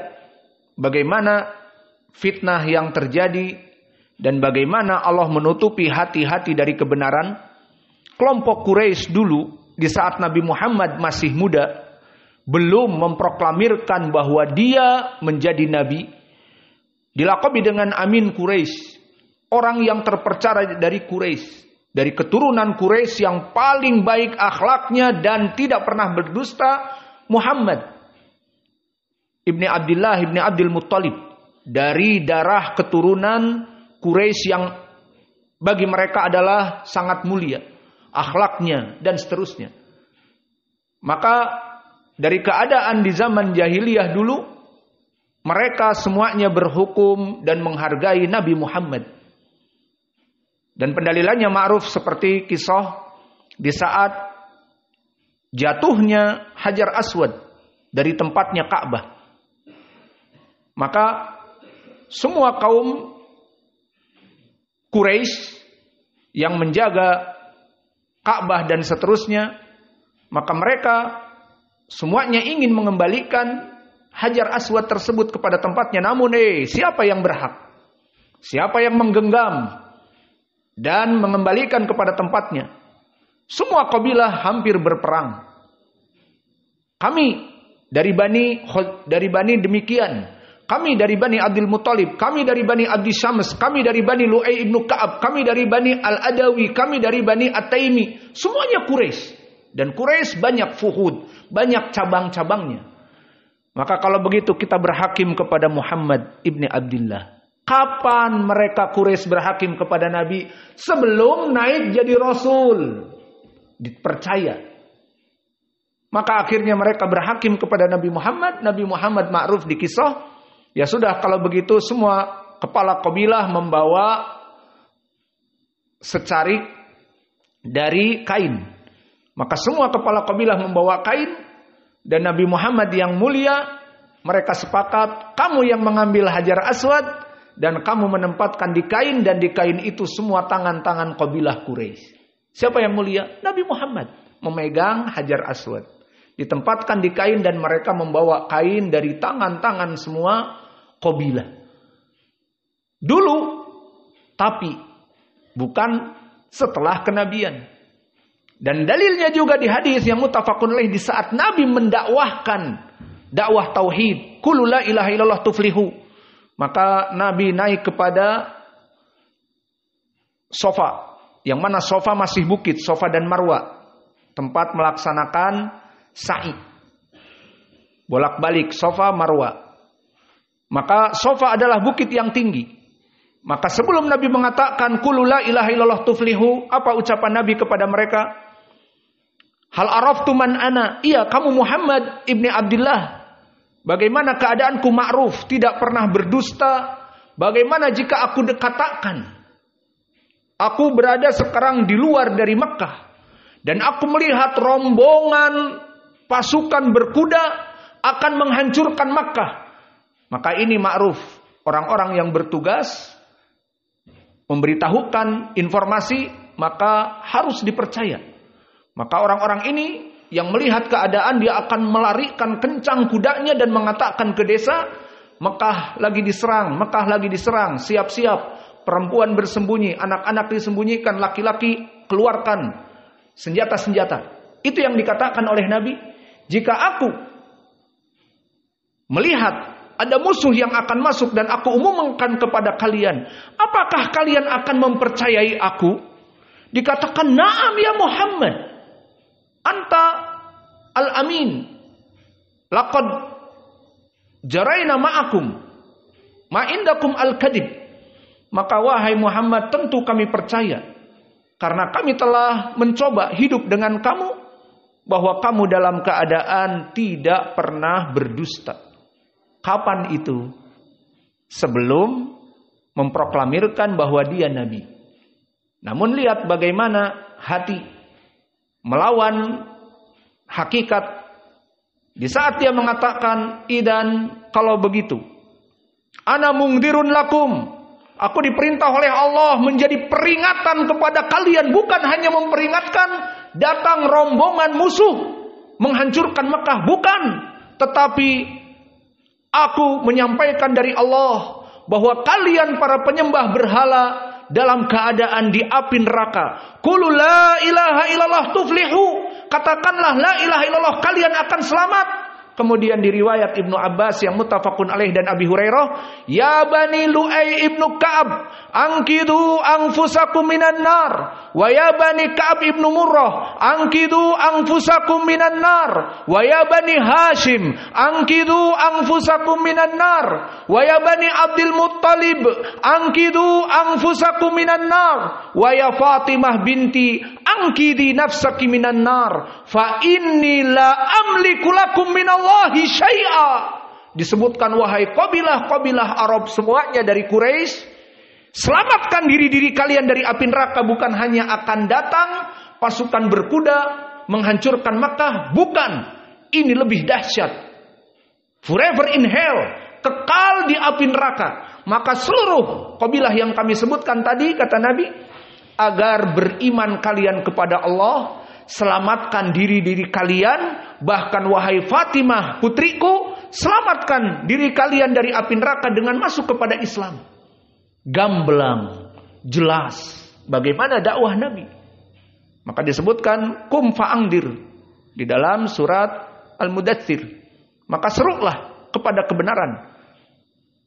bagaimana fitnah yang terjadi dan bagaimana Allah menutupi hati-hati dari kebenaran. Kelompok Quraisy dulu di saat Nabi Muhammad masih muda, belum memproklamirkan bahwa dia menjadi nabi, dilaqabi dengan Amin Quraisy, orang yang terpercaya dari Quraisy, dari keturunan Quraisy yang paling baik akhlaknya dan tidak pernah berdusta, Muhammad ibni Abdullah ibni Abdul Muttalib, dari darah keturunan Quraisy yang bagi mereka adalah sangat mulia akhlaknya dan seterusnya. Maka dari keadaan di zaman jahiliyah dulu, mereka semuanya berhukum dan menghargai Nabi Muhammad. Dan pendalilannya ma'ruf seperti kisah di saat jatuhnya Hajar Aswad dari tempatnya Ka'bah. Maka semua kaum Quraisy yang menjaga Ka'bah dan seterusnya, maka mereka semuanya ingin mengembalikan Hajar Aswad tersebut kepada tempatnya. Namun siapa yang berhak? Siapa yang menggenggam dan mengembalikan kepada tempatnya? Semua kabilah hampir berperang. Kami dari Bani demikian. Kami dari Bani Abdul Muttalib, kami dari Bani Abdi Syams, kami dari Bani Lu'ay ibnu Ka'ab, kami dari Bani Al-Adawi, kami dari Bani At-Taimi. Semuanya Quraisy. Dan Quraisy banyak fuhud, banyak cabang-cabangnya. Maka kalau begitu kita berhakim kepada Muhammad ibni Abdullah. Kapan mereka Quraisy berhakim kepada Nabi? Sebelum naik jadi Rasul. Dipercaya. Maka akhirnya mereka berhakim kepada Nabi Muhammad. Nabi Muhammad ma'ruf di kisah. Ya sudah, kalau begitu semua kepala kabilah membawa secarik dari kain. Maka semua kepala kabilah membawa kain. Dan Nabi Muhammad yang mulia, mereka sepakat, kamu yang mengambil Hajar Aswad dan kamu menempatkan di kain, dan di kain itu semua tangan-tangan kabilah Quraisy. Siapa yang mulia? Nabi Muhammad memegang Hajar Aswad. Ditempatkan di kain dan mereka membawa kain dari tangan-tangan semua kabilah. Dulu, tapi bukan setelah kenabian. Dan dalilnya juga di hadis yang muttafaqun alaih di saat Nabi mendakwahkan dakwah tauhid, qul la ilaha illallah tuflihu. Maka Nabi naik kepada Sofa, yang mana Sofa masih bukit, Sofa dan Marwa, tempat melaksanakan sa'i, bolak-balik Sofa Marwa. Maka Sofa adalah bukit yang tinggi. Maka sebelum Nabi mengatakan qul la ilaha illallah tuflihu, apa ucapan Nabi kepada mereka? Hal araftu man ana? Iya, kamu Muhammad ibni Abdullah. Bagaimana keadaanku ma'ruf, tidak pernah berdusta. Bagaimana jika aku katakan aku berada sekarang di luar dari Mekah dan aku melihat rombongan pasukan berkuda akan menghancurkan Mekah? Maka ini ma'ruf. Orang-orang yang bertugas memberitahukan informasi, maka harus dipercaya. Maka orang-orang ini yang melihat keadaan, dia akan melarikan kencang kudanya dan mengatakan ke desa, Mekah lagi diserang, Mekah lagi diserang, siap-siap. Perempuan bersembunyi, anak-anak disembunyikan, laki-laki keluarkan senjata-senjata. Itu yang dikatakan oleh Nabi. Jika aku melihat ada musuh yang akan masuk dan aku umumkan kepada kalian, apakah kalian akan mempercayai aku? Dikatakan, na'am ya Muhammad, anta al-amin, laqad jaraina ma'akum, ma'indakum al-kadib. Maka wahai Muhammad, tentu kami percaya, karena kami telah mencoba hidup dengan kamu, bahwa kamu dalam keadaan tidak pernah berdusta. Kapan itu? Sebelum memproklamirkan bahwa dia Nabi. Namun lihat bagaimana hati melawan hakikat. Di saat dia mengatakan, idan kalau begitu, ana mungdirun lakum, Aku diperintah oleh Allah menjadi peringatan kepada kalian. Bukan hanya memperingatkan datang rombongan musuh menghancurkan Mekah. Bukan. Tetapi aku menyampaikan dari Allah bahwa kalian para penyembah berhala dalam keadaan di api neraka. Qulu la ilaha illallah tuflihu. Katakanlah la ilaha illallah, kalian akan selamat. Kemudian di riwayat Ibnu Abbas yang muttafaqun alaih dan Abi Hurairah, ya bani Lu'ay ibnu Ka'ab, angkidu anfusakum minan nar. Wa ya bani Ka'ab ibnu Murrah, angkidu anfusakum minan nar. Wa ya bani Hashim, angkidu anfusakum minan nar. Wa ya bani Abdul Muttalib, angkidu anfusakum minan nar. Wa ya Fatimah binti, angkidi nafsaki minan nar. Fa inni la amliku lakum minallahi syai'a. Disebutkan, wahai kabilah-kabilah Arab semuanya dari Quraisy, selamatkan diri-diri kalian dari api neraka. Bukan hanya akan datang pasukan berkuda menghancurkan Makkah, bukan. Ini lebih dahsyat. Forever in hell, kekal di api neraka. Maka seluruh kabilah yang kami sebutkan tadi, kata Nabi, agar beriman kalian kepada Allah, selamatkan diri-diri kalian. Bahkan wahai Fatimah putriku, selamatkan diri kalian dari api neraka dengan masuk kepada Islam. Gamblang, jelas bagaimana dakwah Nabi. Maka disebutkan kum fa'angdir di dalam surat Al-Mudaththir. Maka serulah kepada kebenaran.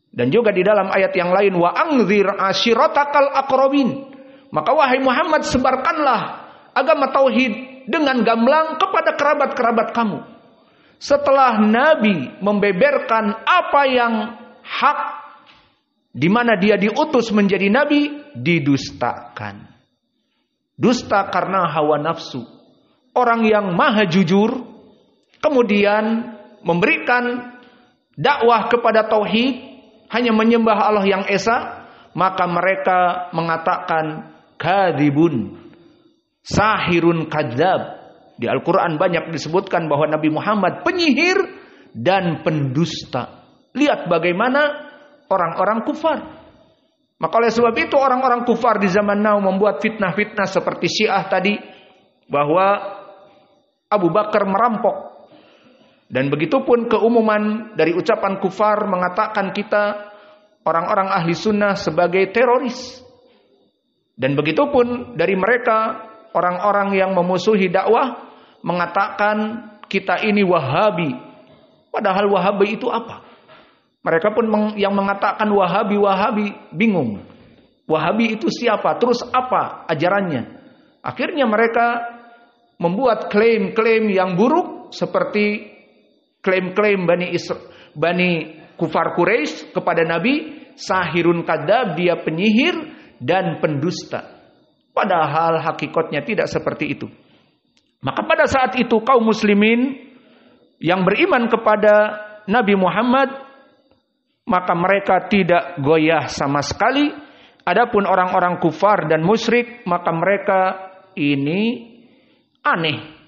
Dan juga di dalam ayat yang lain, wa angzir ashiratakal aqrabin. Maka wahai Muhammad, sebarkanlah agama tauhid dengan gamblang kepada kerabat-kerabat kamu. Setelah Nabi membeberkan apa yang hak, di mana dia diutus menjadi Nabi, didustakan. Dusta karena hawa nafsu. Orang yang maha jujur, kemudian memberikan dakwah kepada tauhid, hanya menyembah Allah yang esa, maka mereka mengatakan kadzibun, sahirun kadzab. Di Al-Quran banyak disebutkan bahwa Nabi Muhammad penyihir dan pendusta. Lihat bagaimana orang-orang kufar. Maka oleh sebab itu orang-orang kufar di zaman now membuat fitnah-fitnah seperti Syiah tadi, bahwa Abu Bakar merampok. Dan begitupun keumuman dari ucapan kufar mengatakan kita orang-orang ahli sunnah sebagai teroris. Dan begitupun dari mereka orang-orang yang memusuhi dakwah mengatakan kita ini Wahabi. Padahal Wahabi itu apa? Mereka pun yang mengatakan Wahabi bingung. Wahabi itu siapa? Terus apa ajarannya? Akhirnya mereka membuat klaim-klaim yang buruk seperti klaim-klaim Bani Kufar Quraisy kepada Nabi, sahirun kadzab, dia penyihir dan pendusta. Padahal hakikatnya tidak seperti itu. Maka pada saat itu kaum muslimin yang beriman kepada Nabi Muhammad, maka mereka tidak goyah sama sekali. Adapun orang-orang kufar dan musyrik, maka mereka ini aneh.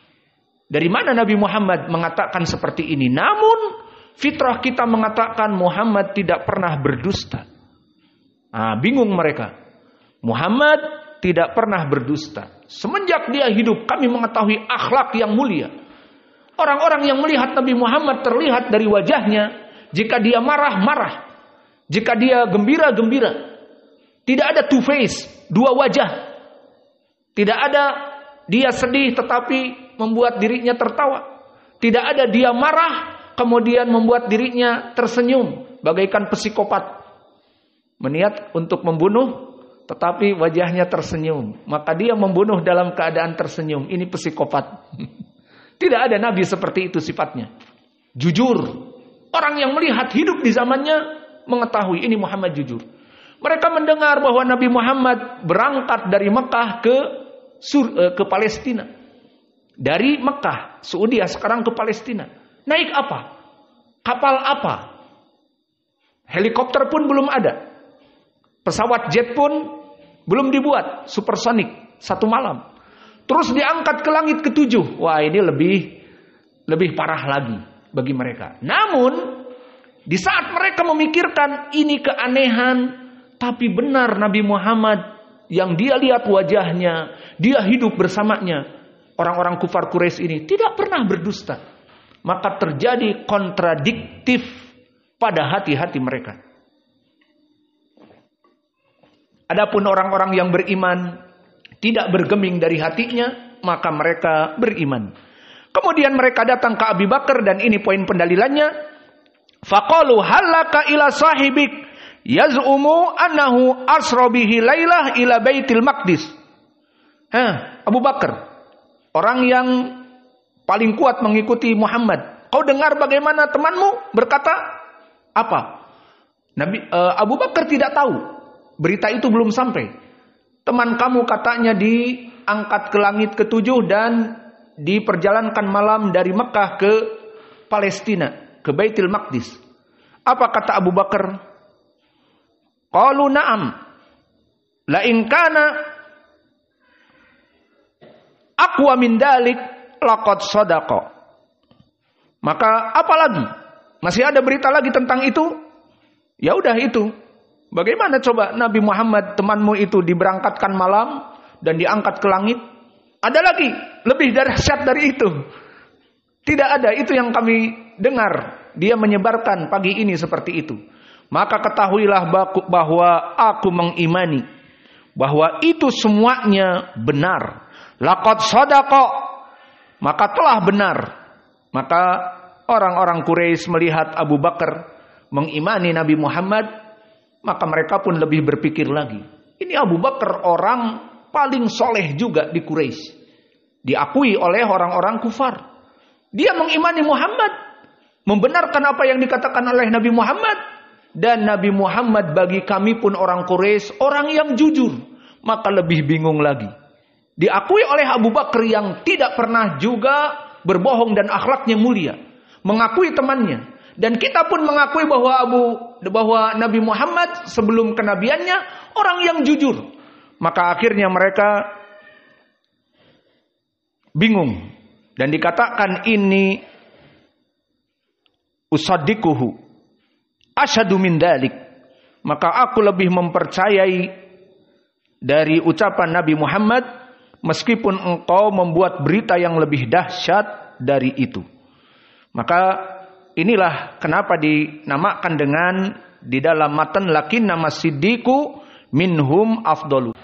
Dari mana Nabi Muhammad mengatakan seperti ini? Namun fitrah kita mengatakan Muhammad tidak pernah berdusta. Bingung mereka. Muhammad tidak pernah berdusta. Semenjak dia hidup, kami mengetahui akhlak yang mulia. Orang-orang yang melihat Nabi Muhammad terlihat dari wajahnya. Jika dia marah, marah. Jika dia gembira, gembira. Tidak ada two face, dua wajah. Tidak ada dia sedih tetapi membuat dirinya tertawa. Tidak ada dia marah kemudian membuat dirinya tersenyum bagaikan psikopat. Meniat untuk membunuh tetapi wajahnya tersenyum. Maka dia membunuh dalam keadaan tersenyum. Ini psikopat. Tidak ada nabi seperti itu sifatnya. Jujur. Orang yang melihat hidup di zamannya mengetahui ini Muhammad jujur. Mereka mendengar bahwa Nabi Muhammad berangkat dari Mekah ke Palestina. Dari Mekah, Saudi sekarang ke Palestina. Naik apa? Kapal apa? Helikopter pun belum ada. Pesawat jet pun belum dibuat. Supersonik, 1 malam. Terus diangkat ke langit ke-7. Wah, ini lebih parah lagi bagi mereka. Namun, di saat mereka memikirkan ini keanehan, Tapi benar Nabi Muhammad yang dia lihat wajahnya, dia hidup bersamanya, orang-orang kufar Quraisy ini tidak pernah berdusta. Maka terjadi kontradiktif pada hati-hati mereka. Adapun orang-orang yang beriman tidak bergeming dari hatinya, maka mereka beriman. Kemudian mereka datang ke Abu Bakar, dan ini poin pendalilannya. Faqalu halaka ila sahibik yaz'umu annahu asra bihi lailah ila Baitul Maqdis. Abu Bakar, orang yang paling kuat mengikuti Muhammad. Kau dengar bagaimana temanmu berkata? Apa? Abu Bakar tidak tahu. Berita itu belum sampai. Teman kamu katanya diangkat ke langit ke-7 dan diperjalankan malam dari Mekah ke Palestina, ke Baitul Maqdis. Apa kata Abu Bakar? Qalu na'am. La in kana aqwa min dalik laqad sadaqa. Maka apa lagi? Masih ada berita lagi tentang itu? Ya udah itu. Bagaimana coba Nabi Muhammad temanmu itu diberangkatkan malam dan diangkat ke langit? Ada lagi lebih dahsyat dari itu. Tidak ada, itu yang kami dengar. Dia menyebarkan pagi ini seperti itu. Maka ketahuilah bahwa aku mengimani bahwa itu semuanya benar. Laqad shadaqa, maka telah benar. Maka orang-orang Quraisy melihat Abu Bakar mengimani Nabi Muhammad, maka mereka pun lebih berpikir lagi. Ini Abu Bakar orang paling soleh juga di Quraisy, diakui oleh orang-orang kufar. Dia mengimani Muhammad, membenarkan apa yang dikatakan oleh Nabi Muhammad. Dan Nabi Muhammad bagi kami pun orang Quraisy orang yang jujur. Maka lebih bingung lagi. Diakui oleh Abu Bakar yang tidak pernah juga berbohong dan akhlaknya mulia, mengakui temannya. Dan kita pun mengakui bahwa Nabi Muhammad sebelum kenabiannya orang yang jujur. Maka akhirnya mereka bingung. Dan dikatakan ini usaddiquhu asyadu min dalik. Maka aku lebih mempercayai dari ucapan Nabi Muhammad, meskipun engkau membuat berita yang lebih dahsyat dari itu. Maka inilah kenapa dinamakan dengan di dalam matan lakinna masiddiqu minhum afdalu.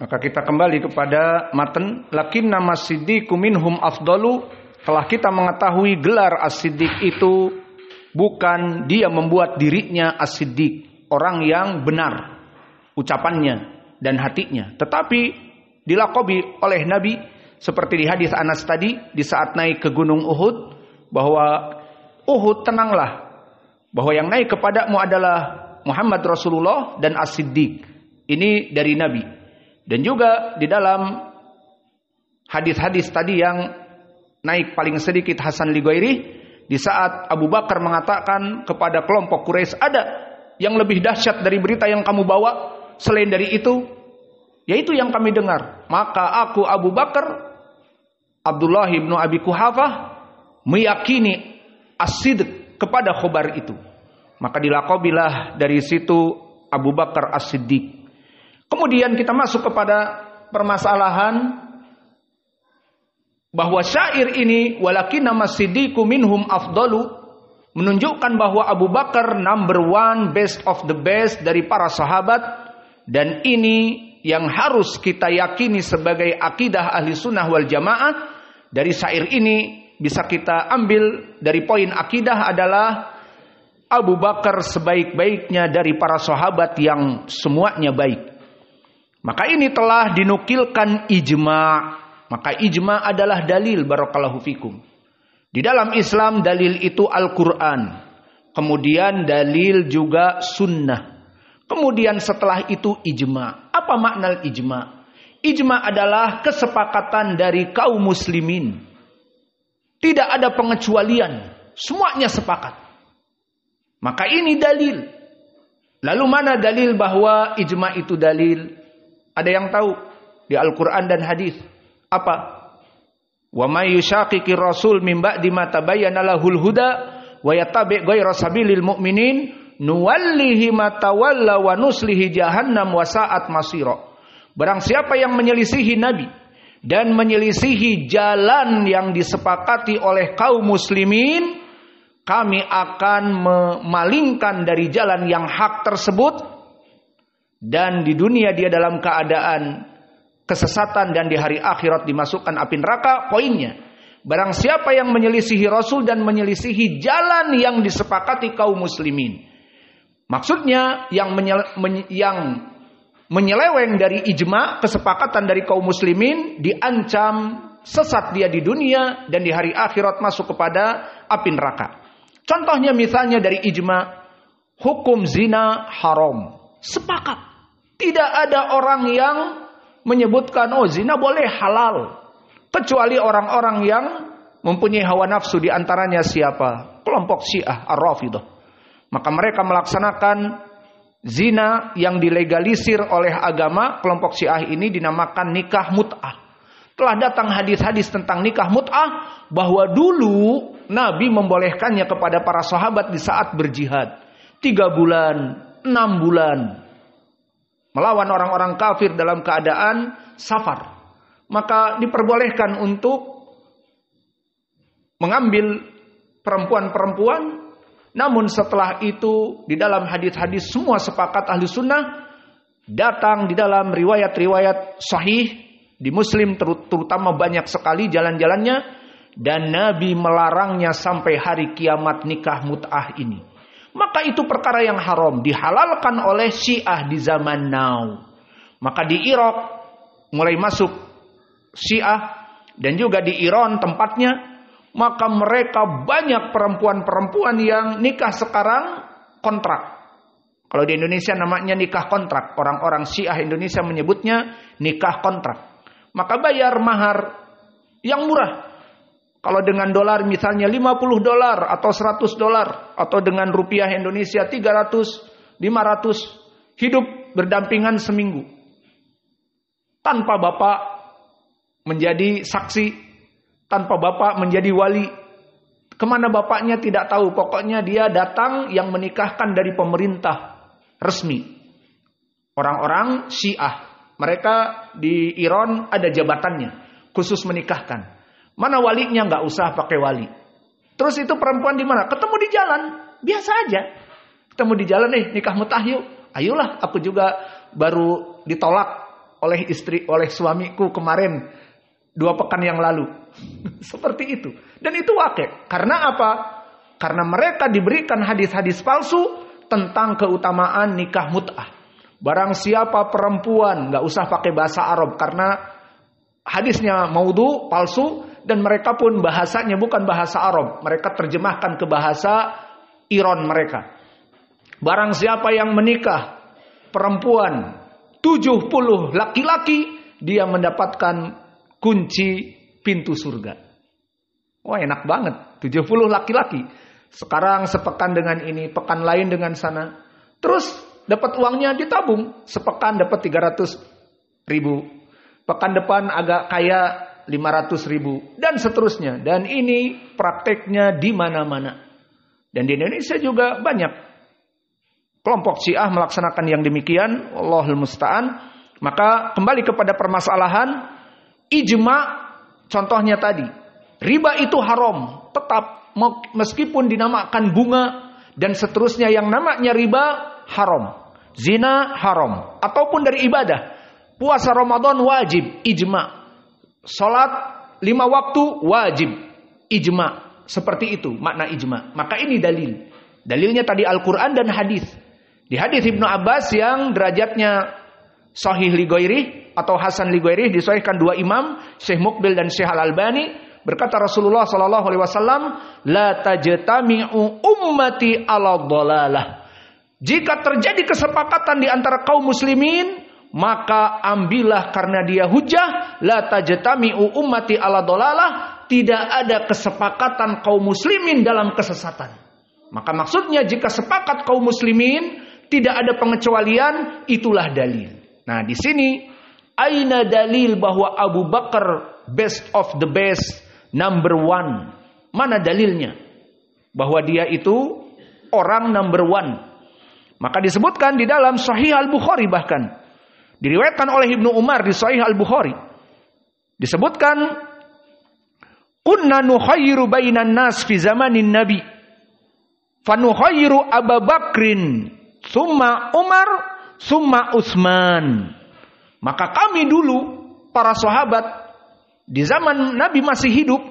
Maka kita kembali kepada matan lakinna masiddiqu minhum afdalu. Telah kita mengetahui gelar as-siddiq itu bukan dia membuat dirinya as-siddiq, orang yang benar ucapannya dan hatinya, tetapi dilakobi oleh Nabi seperti di hadis Anas tadi di saat naik ke gunung Uhud, bahwa Uhud, tenanglah, bahwa yang naik kepadamu adalah Muhammad Rasulullah dan as-siddiq. Ini dari Nabi. Dan juga di dalam hadis-hadis tadi yang naik paling sedikit Hasan li Ghairi, di saat Abu Bakar mengatakan kepada kelompok Quraisy, ada yang lebih dahsyat dari berita yang kamu bawa selain dari itu, yaitu yang kami dengar. Maka aku Abu Bakar, Abdullah ibnu Abi Quhafah, meyakini as-sidq kepada khobar itu. Maka dilakobilah dari situ Abu Bakar as-siddiq. Kemudian kita masuk kepada permasalahan bahwa syair ini walakinna masiddiqu minhum afdalu menunjukkan bahwa Abu Bakar number one, best of the best dari para sahabat. Dan ini yang harus kita yakini sebagai akidah ahli sunnah wal jamaah. Dari syair ini bisa kita ambil dari poin akidah adalah Abu Bakar sebaik-baiknya dari para sahabat yang semuanya baik. Maka ini telah dinukilkan ijma'. Maka ijma' adalah dalil, barakallahu fikum. Di dalam Islam dalil itu Al-Quran. Kemudian dalil juga sunnah. Kemudian setelah itu ijma'. Apa makna ijma'? Ijma' adalah kesepakatan dari kaum muslimin. Tidak ada pengecualian. Semuanya sepakat. Maka ini dalil. Lalu mana dalil bahwa ijma' itu dalil? Ada yang tahu? Di Al-Quran dan hadis. Apa? Wa may yushaqiqir rasul min ba'di ma tabayyana lahul huda wa yattabi' ghayra sabilil mu'minin nuwallihi ma tawalla wa nuslihi jahannam wa sa'at masira. Barang siapa yang menyelisihi Nabi dan menyelisihi jalan yang disepakati oleh kaum muslimin, kami akan memalingkan dari jalan yang hak tersebut, dan di dunia dia dalam keadaan kesesatan dan di hari akhirat dimasukkan api neraka. Poinnya, barang siapa yang menyelisihi Rasul dan menyelisihi jalan yang disepakati kaum muslimin, maksudnya yang menyeleweng dari ijma, kesepakatan dari kaum muslimin, diancam sesat dia di dunia dan di hari akhirat masuk kepada api neraka. Contohnya misalnya dari ijma, hukum zina haram. Sepakat. Tidak ada orang yang menyebutkan zina boleh, halal. Kecuali orang-orang yang mempunyai hawa nafsu, di antaranya siapa? Kelompok Syiah Ar-Rafidah. Maka mereka melaksanakan zina yang dilegalisir oleh agama. Kelompok Syiah ini dinamakan nikah mut'ah. Telah datang hadis-hadis tentang nikah mut'ah, bahwa dulu Nabi membolehkannya kepada para sahabat di saat berjihad. 3 bulan, 6 bulan. Melawan orang-orang kafir dalam keadaan safar. Maka diperbolehkan untuk mengambil perempuan-perempuan. Namun setelah itu di dalam hadis-hadis semua sepakat ahli sunnah, datang di dalam riwayat-riwayat sahih di Muslim terutama banyak sekali jalan-jalannya, dan Nabi melarangnya sampai hari kiamat nikah mut'ah ini. Maka itu perkara yang haram, dihalalkan oleh Syiah di zaman now. Maka di Irak mulai masuk Syiah, dan juga di Iran tempatnya. Maka mereka banyak perempuan-perempuan yang nikah sekarang kontrak. Kalau di Indonesia namanya nikah kontrak. Orang-orang Syiah Indonesia menyebutnya nikah kontrak. Maka bayar mahar yang murah. Kalau dengan dolar misalnya $50 atau $100, atau dengan rupiah Indonesia 300, 500, hidup berdampingan seminggu. Tanpa bapak menjadi saksi, tanpa bapak menjadi wali. Kemana bapaknya tidak tahu. Pokoknya dia datang yang menikahkan dari pemerintah resmi. Orang-orang Syiah. Mereka di Iran ada jabatannya. Khusus menikahkan. Mana walinya? Nggak usah pakai wali. Terus itu perempuan di mana? Ketemu di jalan. Biasa aja. Ketemu di jalan, nikah mut'ah yuk. Ayolah, aku juga baru ditolak oleh suamiku kemarin. 2 pekan yang lalu. Seperti itu. Dan itu wakil. Karena apa? Karena mereka diberikan hadis-hadis palsu tentang keutamaan nikah mut'ah. Barang siapa perempuan, gak usah pakai bahasa Arab. Karena hadisnya maudhu, palsu. Dan mereka pun bahasanya bukan bahasa Arab. Mereka terjemahkan ke bahasa Iran mereka. Barang siapa yang menikah perempuan 70 laki-laki, dia mendapatkan kunci pintu surga. Wah, enak banget. 70 laki-laki. Sekarang sepekan dengan ini, pekan lain dengan sana. Terus dapat uangnya ditabung. Sepekan dapat 300.000. Pekan depan agak kaya 500.000. Dan seterusnya. Dan ini prakteknya di mana-mana. Dan di Indonesia juga banyak kelompok Syiah melaksanakan yang demikian. Allahul musta'an. Maka kembali kepada permasalahan ijma, contohnya tadi, riba itu haram, tetap meskipun dinamakan bunga dan seterusnya yang namanya riba haram, zina haram, ataupun dari ibadah, puasa Ramadan wajib, ijma, salat 5 waktu wajib, ijma, seperti itu makna ijma. Maka ini dalilnya tadi Al-Quran dan hadis. Di hadis Ibnu Abbas yang derajatnya sahih li ghairi atau hasan li ghairi, disahihkan 2 imam, Syekh Muqbil dan Syekh Al-Albani, berkata Rasulullah sallallahu alaihi wasallam, la tajtami'u ummati 'ala dhalalah. Jika terjadi kesepakatan di antara kaum muslimin, maka ambillah karena dia hujah, la tajtami'u ummati 'ala dhalalah, tidak ada kesepakatan kaum muslimin dalam kesesatan. Maka maksudnya jika sepakat kaum muslimin, tidak ada pengecualian, itulah dalil. Nah, di sini aina dalil bahwa Abu Bakar best of the best, number 1. Mana dalilnya? Bahwa dia itu orang number 1. Maka disebutkan di dalam Sahih Al-Bukhari, bahkan diriwayatkan oleh Ibnu Umar di Sahih Al-Bukhari, disebutkan kunna nukhayyiru bainan nas fi zamanin nabi fanukhayyiru Abu Bakrin summa Umar summa Utsman. Maka kami dulu para sahabat di zaman Nabi masih hidup,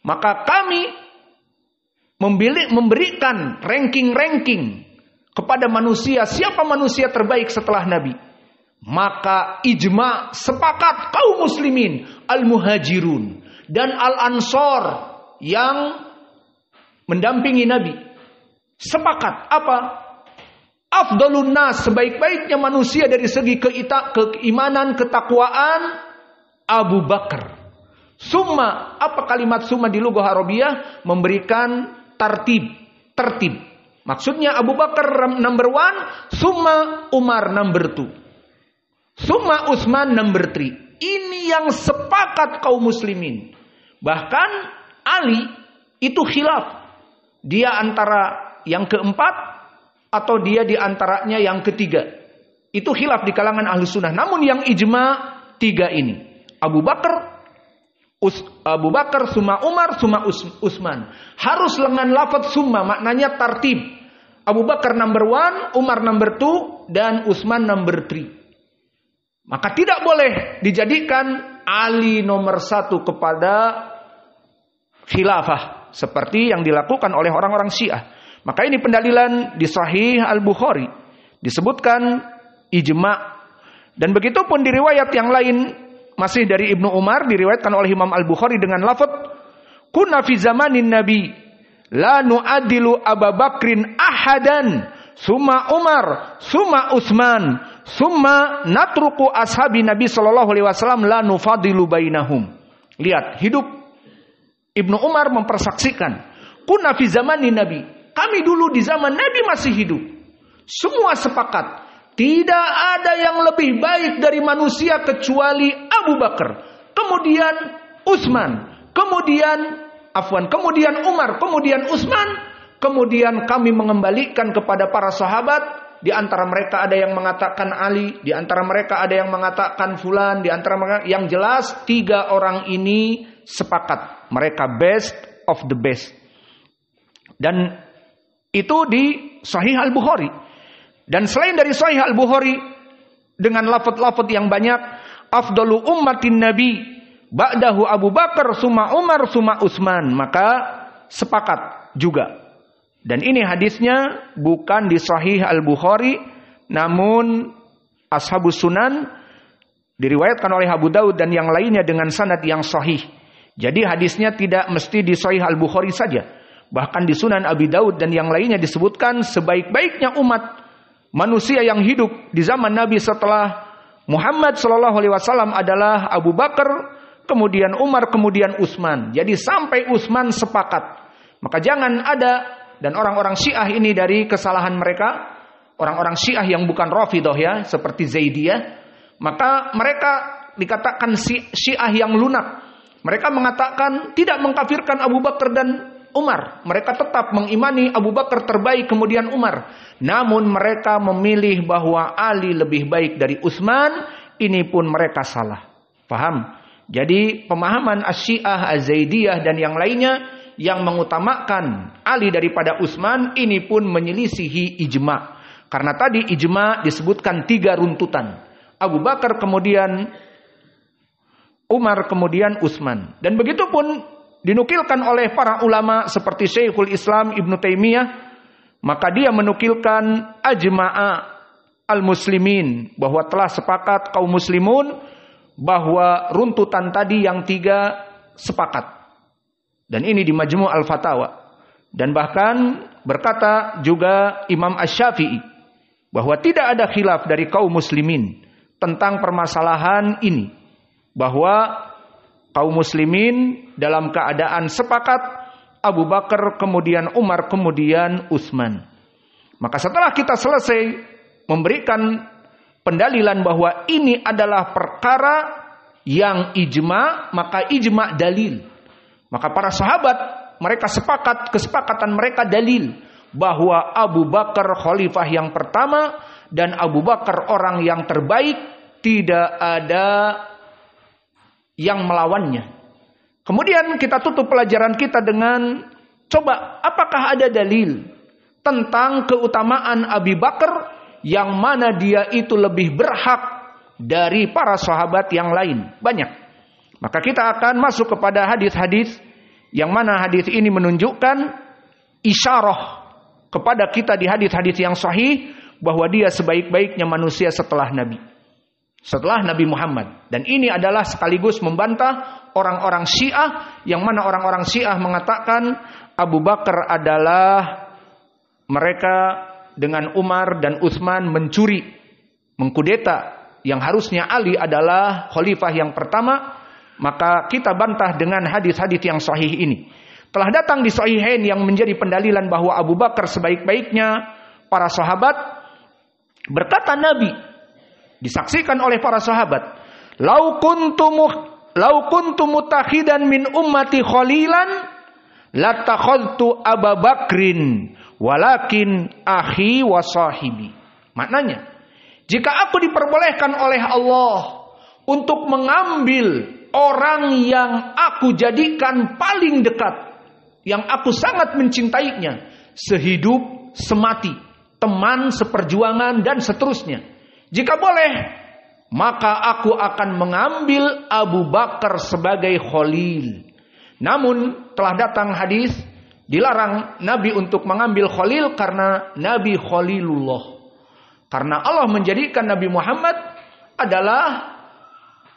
maka kami memberikan ranking-ranking kepada manusia, siapa manusia terbaik setelah Nabi. Maka ijma, sepakat kaum muslimin, al-muhajirun dan al-ansor yang mendampingi Nabi, sepakat apa? Afdalun nas, sebaik-baiknya manusia dari segi keimanan, ketakwaan, Abu Bakar. Summa, apa kalimat summa di lughah Arabiyah? Memberikan tertib. Maksudnya Abu Bakar number 1, summa Umar number 2, summa Utsman number 3. Ini yang sepakat kaum muslimin. Bahkan Ali itu khilaf. Dia antara yang keempat atau dia di antaranya yang ketiga. Itu khilaf di kalangan ahli sunnah. Namun yang ijma 3 ini. Abu Bakar, summa Umar, summa Utsman. Harus dengan lafaz summa, maknanya tartib. Abu Bakar number 1, Umar number 2, dan Utsman number 3. Maka tidak boleh dijadikan Ali nomor 1 kepada khilafah seperti yang dilakukan oleh orang-orang Syiah. Maka ini pendalilan di Sahih Al-Bukhari, disebutkan ijma. Dan begitu pun di riwayat yang lain masih dari Ibnu Umar, diriwayatkan oleh Imam Al-Bukhari dengan lafaz kunna fi zamanin nabi la nu'adilu Abu Bakrin ahadan summa Umar summa Utsman summa natruku ashabi Nabi sallallahu alaihi wasallam la nufadilu bainahum. Lihat, hidup Ibnu Umar mempersaksikan kunna fi zamanin nabi, kami dulu di zaman Nabi masih hidup, semua sepakat tidak ada yang lebih baik dari manusia kecuali Abu Bakar, kemudian Utsman, kemudian Umar, kemudian Utsman, kemudian kami mengembalikan kepada para sahabat. Di antara mereka ada yang mengatakan Ali, di antara mereka ada yang mengatakan fulan, di antara mereka, yang jelas 3 orang ini sepakat, mereka best of the best. Dan itu di Sahih Al-Bukhari. Dan selain dari Sahih Al-Bukhari dengan lafaz-lafaz yang banyak, afdalu ummatin nabi ba'dahu Abu Bakar summa Umar summa Utsman, maka sepakat juga. Dan ini hadisnya bukan di Sahih Al-Bukhari, namun Ashabus Sunan diriwayatkan oleh Abu Daud dan yang lainnya dengan sanad yang sahih. Jadi hadisnya tidak mesti di Sahih Al-Bukhari saja. Bahkan di Sunan Abi Daud dan yang lainnya disebutkan sebaik-baiknya umat manusia yang hidup di zaman Nabi setelah Muhammad sallallahu alaihi wasallam adalah Abu Bakar, kemudian Umar, kemudian Utsman. Jadi sampai Utsman sepakat. Maka jangan ada, dan orang-orang Syiah ini dari kesalahan mereka, orang-orang Syiah yang bukan Rafidhah ya, seperti Zaidiyah, maka mereka dikatakan Syiah yang lunak. Mereka mengatakan tidak mengkafirkan Abu Bakar dan Umar. Mereka tetap mengimani Abu Bakar terbaik, kemudian Umar. Namun mereka memilih bahwa Ali lebih baik dari Utsman. Ini pun mereka salah. Paham? Jadi pemahaman Asy-Syiah, Az-Zaidiyah dan yang lainnya yang mengutamakan Ali daripada Utsman, ini pun menyelisihi ijma. Karena tadi ijma disebutkan 3 runtutan. Abu Bakar, kemudian Umar, kemudian Utsman. Dan begitu pun dinukilkan oleh para ulama seperti Syekhul Islam Ibnu Taimiyah, maka dia menukilkan ajma'a al-muslimin, bahwa telah sepakat kaum muslimun bahwa runtutan tadi yang 3 sepakat. Dan ini di Majmu' al-Fatawa. Dan bahkan berkata juga Imam Asy-Syafi'i bahwa tidak ada khilaf dari kaum muslimin tentang permasalahan ini, bahwa kaum muslimin dalam keadaan sepakat Abu Bakar, kemudian Umar, kemudian Utsman. Maka setelah kita selesai memberikan pendalilan bahwa ini adalah perkara yang ijma, maka ijma dalil. Maka para sahabat mereka sepakat, kesepakatan mereka dalil. bahwa Abu Bakar khalifah yang pertama dan Abu Bakar orang yang terbaik, tidak ada yang melawannya. Kemudian kita tutup pelajaran kita dengan coba apakah ada dalil tentang keutamaan Abu Bakar yang mana dia itu lebih berhak dari para sahabat yang lain. Banyak. Maka kita akan masuk kepada hadis-hadis yang mana hadis ini menunjukkan isyarah kepada kita di hadis-hadis yang sahih bahwa dia sebaik-baiknya manusia setelah Nabi. Setelah Nabi Muhammad. Dan ini adalah sekaligus membantah orang-orang Syiah yang mana orang-orang Syiah mengatakan Abu Bakar adalah mereka dengan Umar dan Utsman mencuri, mengkudeta yang harusnya Ali adalah khalifah yang pertama. Maka kita bantah dengan hadis-hadis yang sahih ini. Telah datang di Sahihain yang menjadi pendalilan bahwa Abu Bakar sebaik-baiknya para sahabat. Berkata Nabi, disaksikan oleh para sahabat, "Lau kuntu mutakhidan min ummati khalilan latakhadtu Abu Bakrin walakin akhi wa sahibi." Maknanya, jika aku diperbolehkan oleh Allah untuk mengambil orang yang aku jadikan paling dekat, yang aku sangat mencintainya, sehidup semati, teman seperjuangan dan seterusnya. Jika boleh, maka aku akan mengambil Abu Bakar sebagai khalil. Namun telah datang hadis dilarang Nabi untuk mengambil khalil karena Nabi khalilullah. Karena Allah menjadikan Nabi Muhammad adalah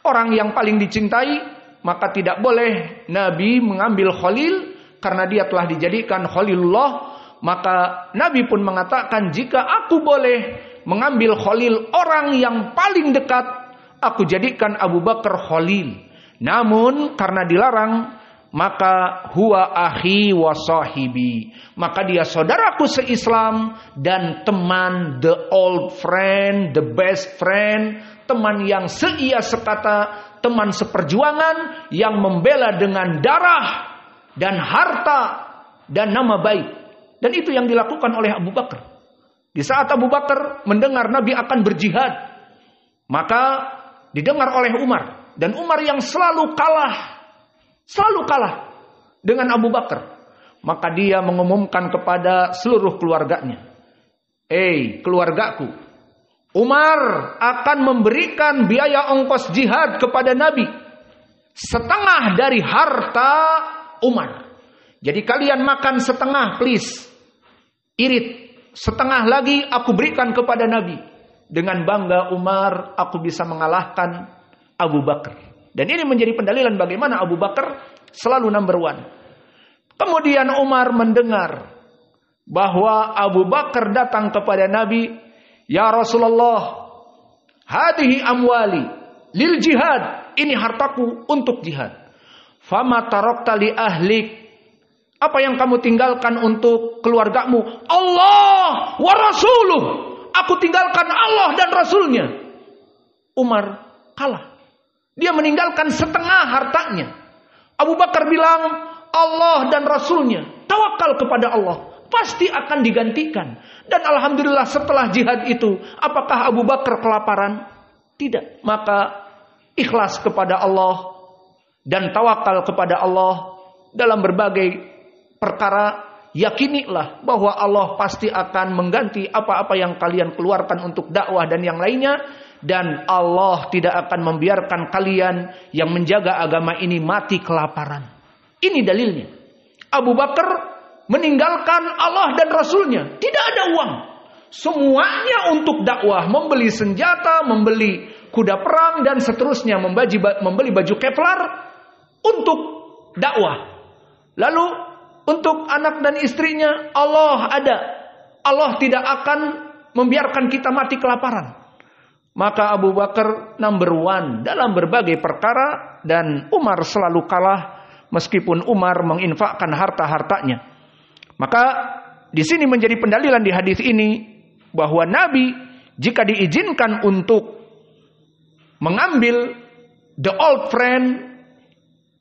orang yang paling dicintai, maka tidak boleh Nabi mengambil khalil karena dia telah dijadikan khalilullah. Maka Nabi pun mengatakan, jika aku boleh mengambil khalil orang yang paling dekat, aku jadikan Abu Bakar khalil. Namun karena dilarang, maka huwa akhi wa sahibi, maka dia saudaraku se-Islam dan teman, the old friend, the best friend, teman yang seia sekata, teman seperjuangan yang membela dengan darah dan harta dan nama baik. Dan itu yang dilakukan oleh Abu Bakar. Di saat Abu Bakar mendengar Nabi akan berjihad, maka didengar oleh Umar. Dan Umar yang selalu kalah dengan Abu Bakar. Maka dia mengumumkan kepada seluruh keluarganya, keluargaku, Umar akan memberikan biaya ongkos jihad kepada Nabi, setengah dari harta Umar. Jadi kalian makan setengah, please. Irit. Setengah lagi aku berikan kepada Nabi. Dengan bangga Umar, aku bisa mengalahkan Abu Bakar. Dan ini menjadi pendalilan bagaimana Abu Bakar selalu number one. Kemudian Umar mendengar bahwa Abu Bakar datang kepada Nabi, "Ya Rasulullah, hadihi amwali lil jihad." Ini hartaku untuk jihad. "Fama tarakta li ahlik." Apa yang kamu tinggalkan untuk keluargamu? "Allah wa rasuluh." Aku tinggalkan Allah dan Rasulnya. Umar kalah. Dia meninggalkan setengah hartanya. Abu Bakar bilang, Allah dan Rasulnya, tawakal kepada Allah, pasti akan digantikan. Dan alhamdulillah setelah jihad itu, apakah Abu Bakar kelaparan? Tidak. Maka ikhlas kepada Allah dan tawakal kepada Allah dalam berbagai perkara. Yakinilah bahwa Allah pasti akan mengganti apa-apa yang kalian keluarkan untuk dakwah dan yang lainnya. Dan Allah tidak akan membiarkan kalian yang menjaga agama ini mati kelaparan. Ini dalilnya. Abu Bakar meninggalkan Allah dan Rasulnya. Tidak ada uang. Semuanya untuk dakwah. Membeli senjata, membeli kuda perang dan seterusnya. Membeli baju Kevlar untuk dakwah. Lalu untuk anak dan istrinya Allah ada. Allah tidak akan membiarkan kita mati kelaparan. Maka Abu Bakar number one dalam berbagai perkara. Dan Umar selalu kalah meskipun Umar menginfakkan harta-hartanya. Maka di sini menjadi pendalilan di hadis ini bahwa Nabi jika diizinkan untuk mengambil the old friend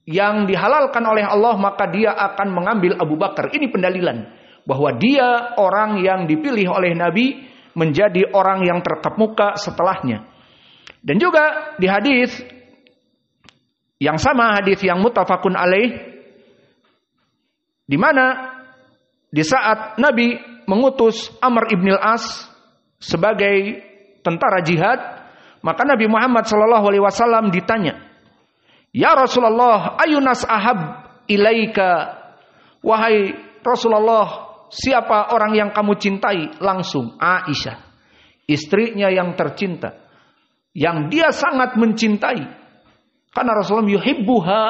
yang dihalalkan oleh Allah, maka dia akan mengambil Abu Bakar. Ini pendalilan bahwa dia orang yang dipilih oleh Nabi menjadi orang yang terkemuka setelahnya. Dan juga di hadis yang sama, hadis yang muttafaqun alaih, di mana di saat Nabi mengutus Amr ibn al-As sebagai tentara jihad, maka Nabi Muhammad SAW ditanya, "Ya Rasulullah, ayunas ahab ilaika?" Wahai Rasulullah, siapa orang yang kamu cintai? Langsung Aisyah, istrinya yang tercinta, yang dia sangat mencintai. Karena Rasulullah yuhibbuha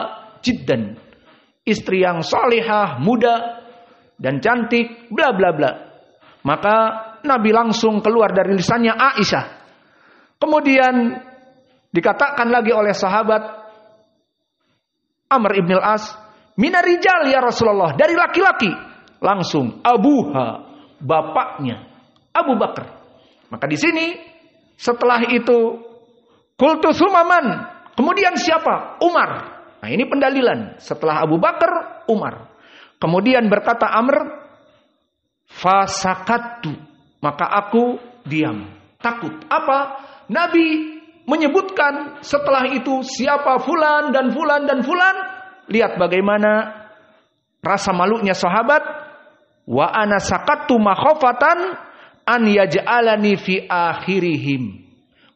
jiddan, istri yang salihah, muda dan cantik, bla bla bla. Maka Nabi langsung keluar dari lisannya Aisyah. Kemudian dikatakan lagi oleh sahabat Amr ibn al-As, "Minarijal ya Rasulullah," dari laki-laki. Langsung abuha, bapaknya Abu Bakar. Maka di sini setelah itu qultu sumaman, kemudian siapa? Umar. Nah, ini pendalilan. Setelah Abu Bakar, Umar. Kemudian berkata Amr, fasakattu, maka aku diam, takut. Apa? Nabi menyebutkan setelah itu siapa fulan dan fulan dan fulan. Lihat bagaimana rasa malunya sahabat. Wa ana sakattu makhofatan an yaj'alani fi akhirihim.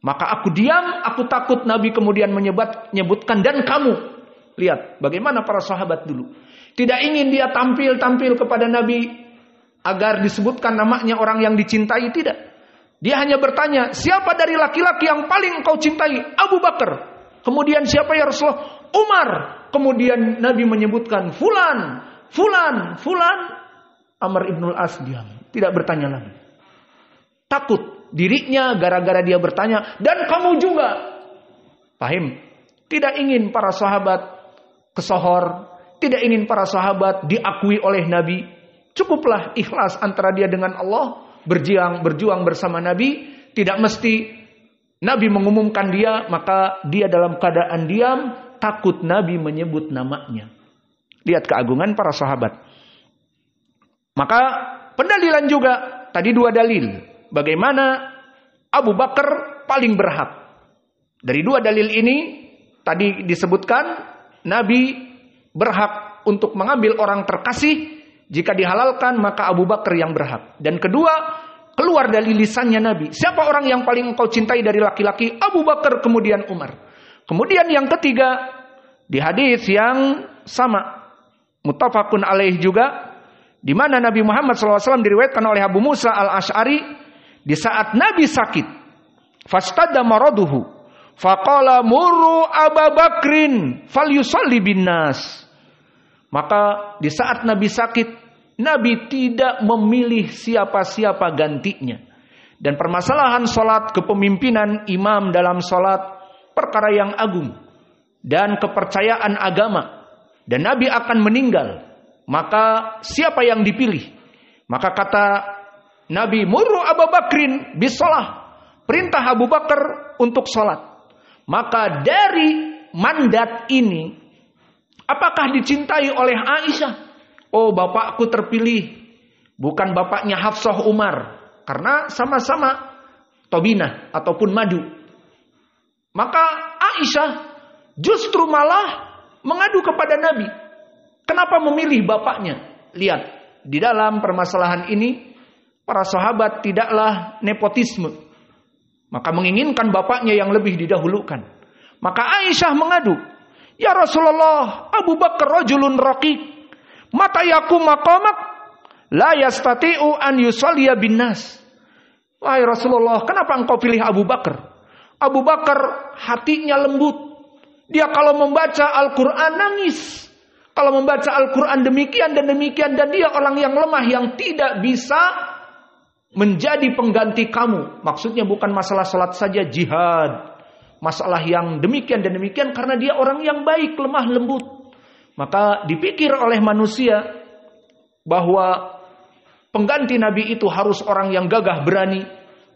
Maka aku diam, aku takut Nabi kemudian menyebutkan dan kamu. Lihat bagaimana para sahabat dulu. Tidak ingin dia tampil kepada Nabi agar disebutkan namanya orang yang dicintai, tidak. Dia hanya bertanya, siapa dari laki-laki yang paling engkau cintai? Abu Bakar. Kemudian siapa ya Rasulullah? Umar. Kemudian Nabi menyebutkan fulan, fulan, fulan. Amr ibn al-As diam, tidak bertanya lagi. Takut dirinya gara-gara dia bertanya, dan kamu juga. Paham? Tidak ingin para sahabat kesohor, tidak ingin para sahabat diakui oleh Nabi. Cukuplah ikhlas antara dia dengan Allah, berjuang bersama Nabi. Tidak mesti Nabi mengumumkan dia, maka dia dalam keadaan diam, takut Nabi menyebut namanya. Lihat keagungan para sahabat. Maka pendalilan juga, tadi dua dalil. Bagaimana Abu Bakar paling berhak. Dari dua dalil ini, tadi disebutkan, Nabi berhak untuk mengambil orang terkasih. Jika dihalalkan, maka Abu Bakar yang berhak. Dan kedua, keluar dari lisannya Nabi. Siapa orang yang paling engkau cintai dari laki-laki? Abu Bakar, kemudian Umar. Kemudian yang ketiga, di hadis yang sama, muttafaqun alaih juga, di mana Nabi Muhammad SAW diriwayatkan oleh Abu Musa al-Ash'ari, di saat Nabi sakit, fastadda maraduhu, faqala murru Abu Bakrin falyusalli bin nas. Maka di saat Nabi sakit, Nabi tidak memilih siapa-siapa gantinya. Dan permasalahan salat, kepemimpinan imam dalam salat, perkara yang agung dan kepercayaan agama. Dan Nabi akan meninggal. Maka siapa yang dipilih? Maka kata Nabi, murru Abu Bakrin bisalah, perintah Abu Bakar untuk salat. Maka dari mandat ini, apakah dicintai oleh Aisyah? Oh, bapakku terpilih, bukan bapaknya Hafsah Umar, karena sama-sama Tobinah ataupun madu. Maka Aisyah justru malah mengadu kepada Nabi. Kenapa memilih bapaknya? Lihat, di dalam permasalahan ini, para sahabat tidaklah nepotisme. Maka menginginkan bapaknya yang lebih didahulukan. Maka Aisyah mengadu, ya Rasulullah, Abu Bakar rajulun raqiq, mata yakum maqamak, la yastati'u an yusalliya bin nas. Wahai Rasulullah, kenapa engkau pilih Abu Bakar? Abu Bakar hatinya lembut. Dia kalau membaca Al-Quran nangis. Kalau membaca Al-Quran demikian dan demikian. Dan dia orang yang lemah yang tidak bisa menjadi pengganti kamu. Maksudnya bukan masalah salat saja, jihad. Masalah yang demikian dan demikian. Karena dia orang yang baik, lemah, lembut. Maka dipikir oleh manusia bahwa pengganti Nabi itu harus orang yang gagah berani.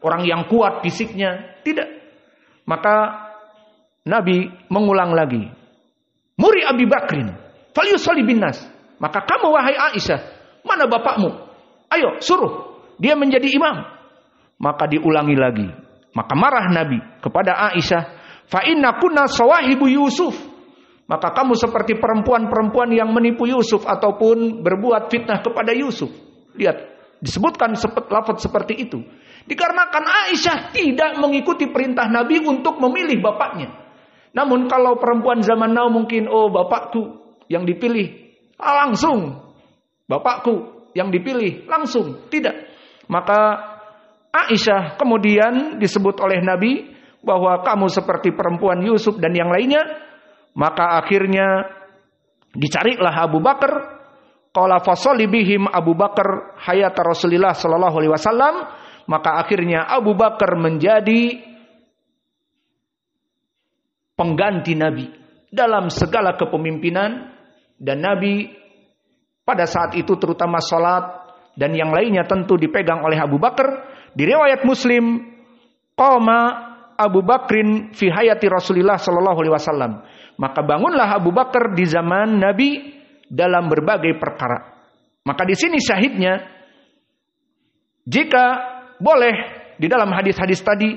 Orang yang kuat fisiknya. Tidak. Maka Nabi mengulang lagi. Muri Abi Bakrin falyusalli bin nas. Maka kamu wahai Aisyah, mana bapakmu? Ayo suruh dia menjadi imam. Maka diulangi lagi. Maka marah Nabi kepada Aisyah, fa inna kunna sawahibu Yusuf. Maka kamu seperti perempuan-perempuan yang menipu Yusuf ataupun berbuat fitnah kepada Yusuf. Lihat, disebutkan lafaz seperti itu. Dikarenakan Aisyah tidak mengikuti perintah Nabi untuk memilih bapaknya. Namun kalau perempuan zaman now mungkin, oh bapakku yang dipilih, langsung. Bapakku yang dipilih, langsung. Tidak. Maka Aisyah kemudian disebut oleh Nabi bahwa kamu seperti perempuan Yusuf dan yang lainnya. Maka akhirnya dicarilah Abu Bakar. Qala fasalli bihim Abu Bakar hayat Rasulullah sallallahu alaihi wasallam. Maka akhirnya Abu Bakar menjadi pengganti Nabi dalam segala kepemimpinan, dan Nabi pada saat itu terutama salat dan yang lainnya tentu dipegang oleh Abu Bakar. Di riwayat Muslim, qama Abu Bakrin fi hayati Rasulullah sallallahu alaihi wasallam. Maka bangunlah Abu Bakar di zaman Nabi dalam berbagai perkara. Maka di sini syahidnya, jika boleh di dalam hadis-hadis tadi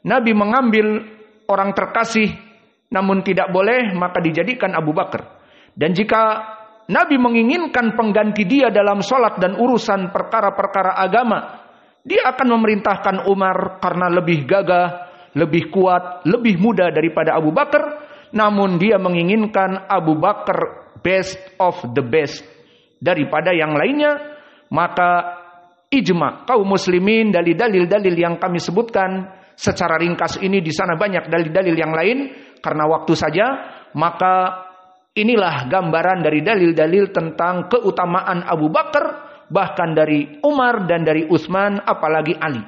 Nabi mengambil orang terkasih, namun tidak boleh maka dijadikan Abu Bakar. Dan jika Nabi menginginkan pengganti dia dalam sholat dan urusan perkara-perkara agama, dia akan memerintahkan Umar karena lebih gagah, lebih kuat, lebih muda daripada Abu Bakar. Namun dia menginginkan Abu Bakar best of the best daripada yang lainnya. Maka ijma kaum muslimin, dari dalil-dalil yang kami sebutkan secara ringkas ini, di sana banyak dalil-dalil yang lain karena waktu saja. Maka inilah gambaran dari dalil-dalil tentang keutamaan Abu Bakar, bahkan dari Umar dan dari Utsman, apalagi Ali.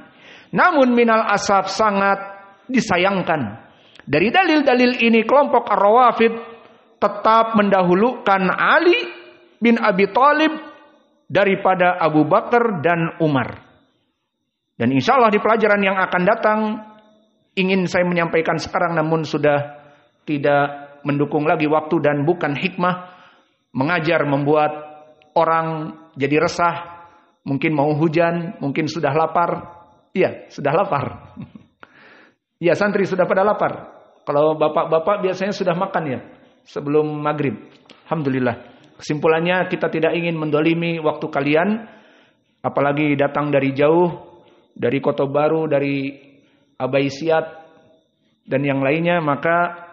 Namun minal asaf, sangat disayangkan, dari dalil-dalil ini kelompok Ar-Rawafid tetap mendahulukan Ali bin Abi Thalib daripada Abu Bakar dan Umar. Dan insya Allah di pelajaran yang akan datang ingin saya menyampaikan sekarang, namun sudah tidak mendukung lagi waktu dan bukan hikmah mengajar membuat orang jadi resah. Mungkin mau hujan, mungkin sudah lapar. Iya, sudah lapar. Iya, santri sudah pada lapar. Kalau bapak-bapak biasanya sudah makan ya sebelum maghrib. Alhamdulillah. Kesimpulannya, kita tidak ingin mendolimi waktu kalian, apalagi datang dari jauh, dari Kota Baru, dari Abaisiat dan yang lainnya. Maka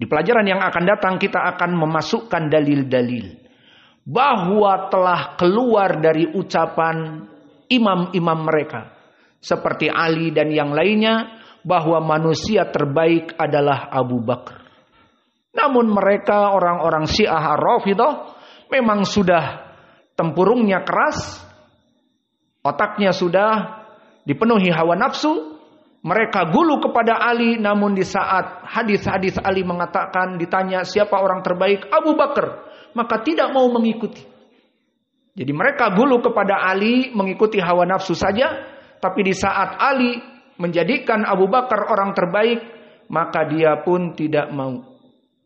di pelajaran yang akan datang kita akan memasukkan dalil-dalil bahwa telah keluar dari ucapan imam-imam mereka seperti Ali dan yang lainnya bahwa manusia terbaik adalah Abu Bakar. Namun mereka orang-orang Syiah Ar-Rafidah memang sudah tempurungnya keras, otaknya sudah dipenuhi hawa nafsu. Mereka gulu kepada Ali, namun di saat hadis-hadis Ali mengatakan, ditanya siapa orang terbaik, Abu Bakar, maka tidak mau mengikuti. Jadi mereka gulu kepada Ali, mengikuti hawa nafsu saja. Tapi di saat Ali menjadikan Abu Bakar orang terbaik, maka dia pun tidak mau.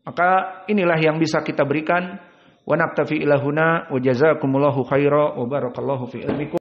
Maka inilah yang bisa kita berikan. Wa naktafi ila huna wa jazakumullahu khaira wa barakallahu fi ilmikum.